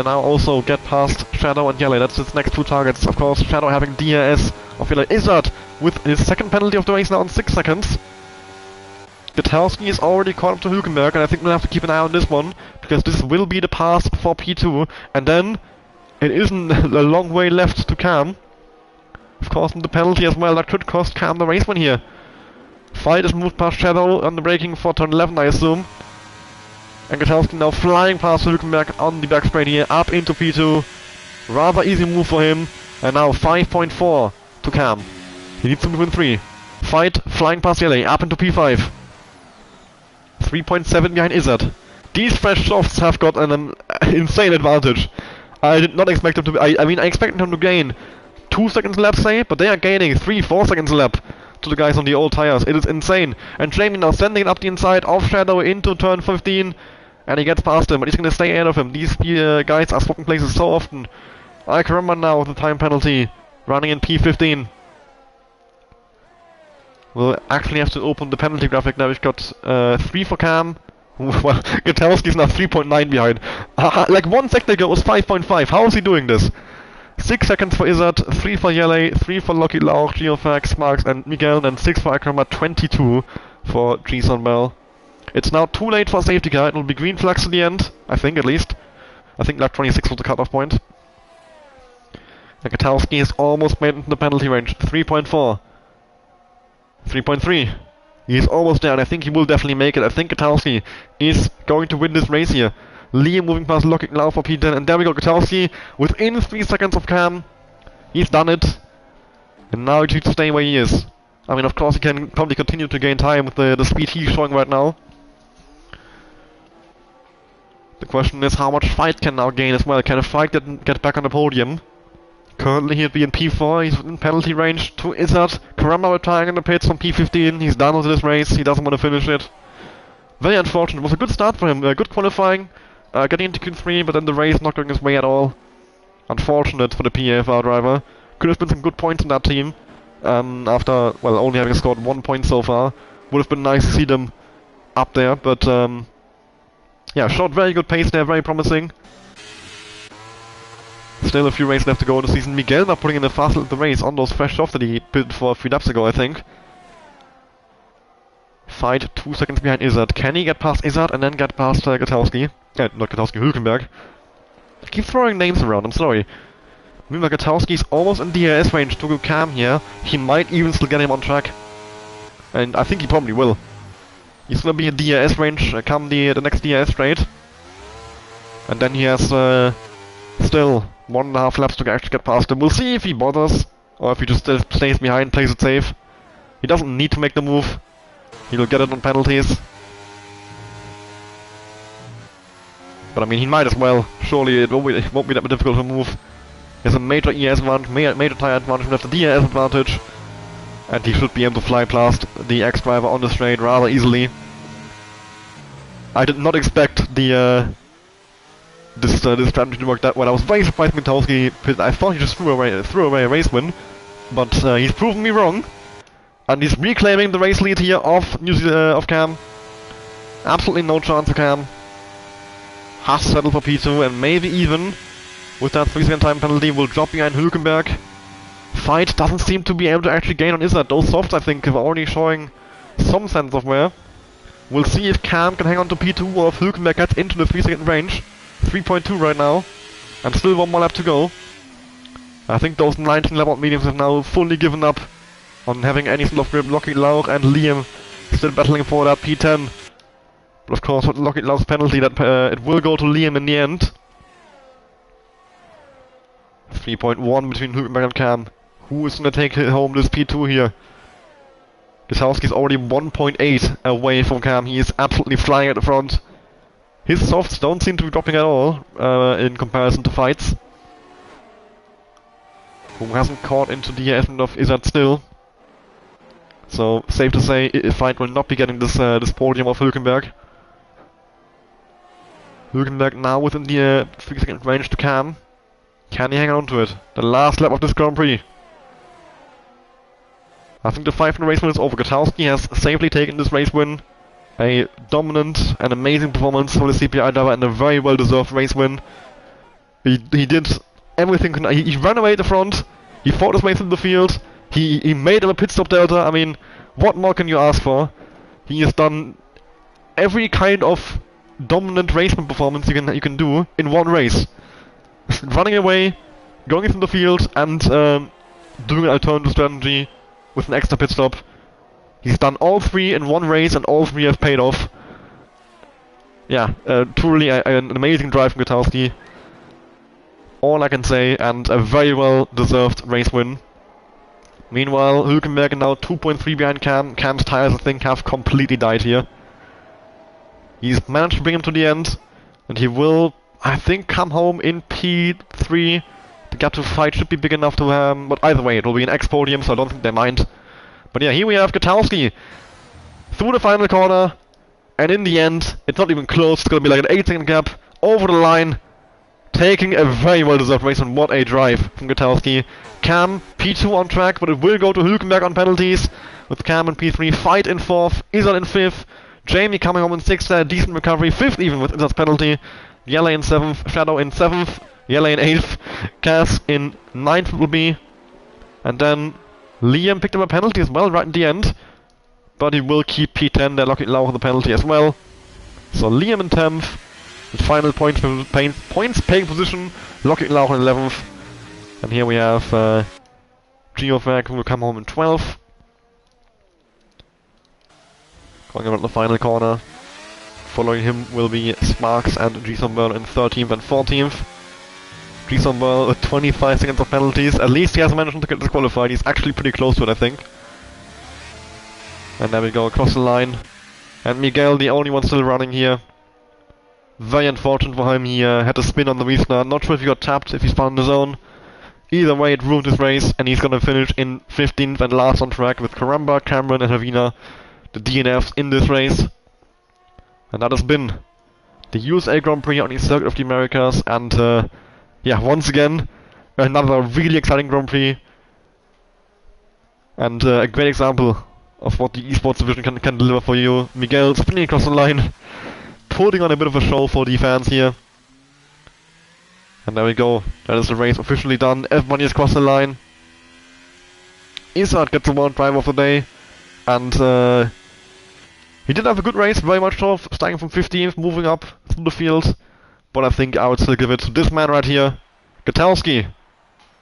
now also get past Shadow and Yele. That's his next 2 targets. Of course, Shadow having DRS of Yele. Izzard with his second penalty of the race now in 6 seconds. Gutowski is already caught up to Hülkenberg, and I think we'll have to keep an eye on this one, because this will be the pass for P2, and then it isn't a long way left to Cam. Of course, the penalty as well, that could cost Cam the race win here. Fight is moved past Shadow on the braking for turn 11, I assume. And Gutowski now flying past Hülkenberg on the back straight here, up into P2. Rather easy move for him, and now 5.4 to Cam. He needs to move in 3. Fight flying past Yele, up into P5. 3.7 behind Izzard. These fresh softs have got an insane advantage. I did not expect them to I expected them to gain 2 seconds a lap, say, but they are gaining 3-4 seconds a lap to the guys on the old tires. It is insane. And Jamie now sending it up the inside of Shadow into turn 15, and he gets past him, but he's gonna stay ahead of him. These guys are swapping places so often. I can remember now the time penalty running in P15. We'll actually have to open the penalty graphic now. We've got 3 for Cam. Well, Gutowski's now 3.9 behind. Like 1 second ago it was 5.5. How is he doing this? 6 seconds for Izzard, 3 for Yele, 3 for Lucky Lauch, Geofax, Marks and Miguel, and 6 for Akrama, 22 for Jason Bell. It's now too late for a safety car. It will be green flags at the end, I think at least. I think lap 26 was the cutoff point. Katowski is almost made into the penalty range. 3.4. 3.3. He's almost there, and I think he will definitely make it. I think Katowski is going to win this race here. Liam moving past Locking now for P10, and there we go, Katowski within 3 seconds of Cam. He's done it. And now he needs to stay where he is. I mean, of course he can probably continue to gain time with the speed he's showing right now. The question is how much Fight can now gain as well. Can a Fight get back on the podium? Currently he'd be in P4, he's in penalty range to Izzard. Karamba retiring in the pits from P15, he's done with this race, he doesn't want to finish it. Very unfortunate, it was a good start for him, good qualifying, getting into Q3, but then the race not going his way at all. Unfortunate for the PAFR driver. Could have been some good points in that team, after, well, only having scored 1 point so far. Would have been nice to see them up there, but yeah, showed very good pace there, very promising. Still a few races left to go in the season. Miguel now putting in a fast the race on those fresh softs that he built for a few laps ago, I think. Fight 2 seconds behind Izzard. Can he get past Izzard and then get past Katowski? Not Katowski, Hülkenberg. I keep throwing names around, I'm sorry. Remember, Katowski's almost in DRS range to go Cam here. He might even still get him on track. And I think he probably will. He's gonna be in DRS range come the next DRS straight. And then he has still 1.5 laps to actually get past him. We'll see if he bothers, or if he just stays behind, plays it safe. He doesn't need to make the move. He'll get it on penalties. But I mean, he might as well. Surely it won't be that difficult to move. He has a major ES advantage, major tire advantage, and has the DRS advantage. And he should be able to fly past the X-Driver on the straight rather easily. I did not expect the this strategy to work that well. I was very surprised with Katowski. I thought he just threw away a race win, but he's proven me wrong, and he's reclaiming the race lead here of Cam. Absolutely no chance for Cam. Has settled for P2, and maybe even with that 3-second time penalty will drop behind Hülkenberg. Fight doesn't seem to be able to actually gain on Izzard. Those softs, I think, are already showing some sense of where. We'll see if Cam can hang on to P2 or if Hülkenberg gets into the 3-second range. 3.2 right now, and still 1 more lap to go. I think those 19 lap mediums have now fully given up on having any sort of grip. Lockheed Lauch and Liam still battling for that P10. But of course with Lockheed Lauch's penalty that it will go to Liam in the end. 3.1 between Hülkenberg and Cam. Who is gonna take home this P2 here? Katowski's already 1.8 away from Cam. He is absolutely flying at the front. His softs don't seem to be dropping at all, in comparison to Fight's, who hasn't caught into the estimate of Izzard still. So, safe to say, Fight will not be getting this podium of Hülkenberg. Hülkenberg now within the 3-second range to Cam. Can he hang on to it? The last lap of this Grand Prix. I think the 500 race win is over. Katowski has safely taken this race win. A dominant and amazing performance for the CPI driver and a very well-deserved race win. He did everything. He ran away at the front. He fought his way through the field. He made a pit stop delta. I mean, what more can you ask for? He has done every kind of dominant raceman performance you can do in one race. Running away, going through the field, and doing an alternative strategy with an extra pit stop. He's done all 3 in one race, and all 3 have paid off. Yeah, truly an amazing drive from Katowski. All I can say, and a very well-deserved race win. Meanwhile, Hülkenberg now 2.3 behind Cam. Cam's tires, I think, have completely died here. He's managed to bring him to the end, and he will, I think, come home in P3. The gap to Fight should be big enough to but either way, it will be an X-podium, so I don't think they mind. But yeah, here we have Katowski through the final corner, and in the end, it's not even close. It's gonna be like an 8-second gap over the line, taking a very well-deserved race. And what a drive from Katowski. Cam P2 on track, but it will go to Hülkenberg on penalties, with Cam in P3, Fight in 4th, Izzard in 5th, Jamie coming home in 6th, decent recovery, 5th even with Izzard's penalty, Yelle in 7th, Shadow in 7th, Yelle in 8th, Cass in 9th will be, and then Liam picked up a penalty as well right in the end, but he will keep P10 there, Lockheed Lauch with the penalty as well. So Liam in 10th, and final points paying position, Lockheed Lauch in 11th. And here we have Geofag, who will come home in 12th. Going around the final corner. Following him will be Sparks and G-Somberl in 13th and 14th. G-Somberl with 25 seconds of penalties. At least he has managed to get disqualified. He's actually pretty close to it, I think. And there we go, across the line. And Miguel, the only one still running here. Very unfortunate for him. He had a spin on the restart. Not sure if he got tapped, if he spun on his own. Either way, it ruined his race, and he's gonna finish in 15th and last on track with Caramba, Cameron, and Havina, the DNFs in this race. And that has been the USA Grand Prix on the Circuit of the Americas, and yeah, once again, another really exciting Grand Prix, and a great example of what the esports division can deliver for you. Miguel spinning across the line, putting on a bit of a show for the fans here. And there we go, that is the race officially done. Everybody is across the line. Isard gets the World Driver of the Day, and he did have a good race, very much so, starting from 15th, moving up through the field. But I think I would still give it to this man right here, Gutowski,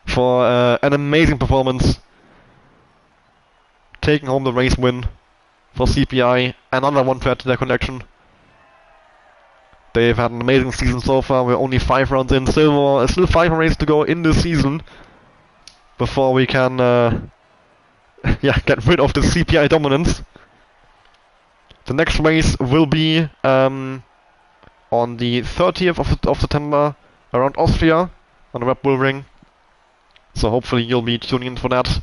for an amazing performance. Taking home the race win for CPI, another one to add to their collection. They've had an amazing season so far. We're only 5 rounds in. Still 5 races to go in this season before we can yeah, get rid of the CPI dominance. The next race will be on the 30th of September around Austria on the Red Bull Ring. So hopefully you'll be tuning in for that.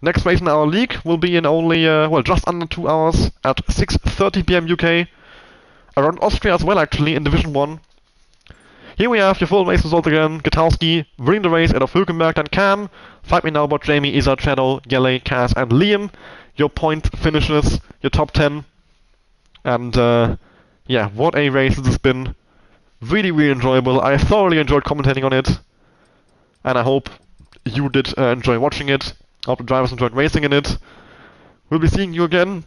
Next race in our league will be in only, well, just under 2 hours at 6:30 PM UK. Around Austria as well, actually, in Division 1. Here we have your full race result again. Gutowski winning the race out of Hülkenberg and Cam. Fight me now about Jamie, Isard, Shadow, Gele, Kaz and Liam. Your point finishes, your top 10. And yeah, what a race this has been. Really, really enjoyable. I thoroughly enjoyed commentating on it. And I hope you did enjoy watching it. I hope the drivers enjoyed racing in it. We'll be seeing you again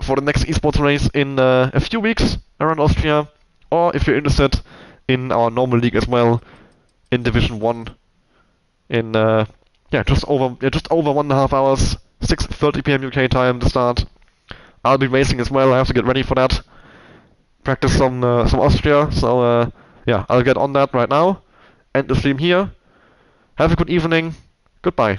for the next esports race in a few weeks around Austria, or if you're interested in our normal league as well, in Division 1, in yeah, just over 1.5 hours, 6:30 PM UK time to start. I'll be racing as well. I have to get ready for that. Practice some Austria. So yeah, I'll get on that right now. End the stream here. Have a good evening. Goodbye.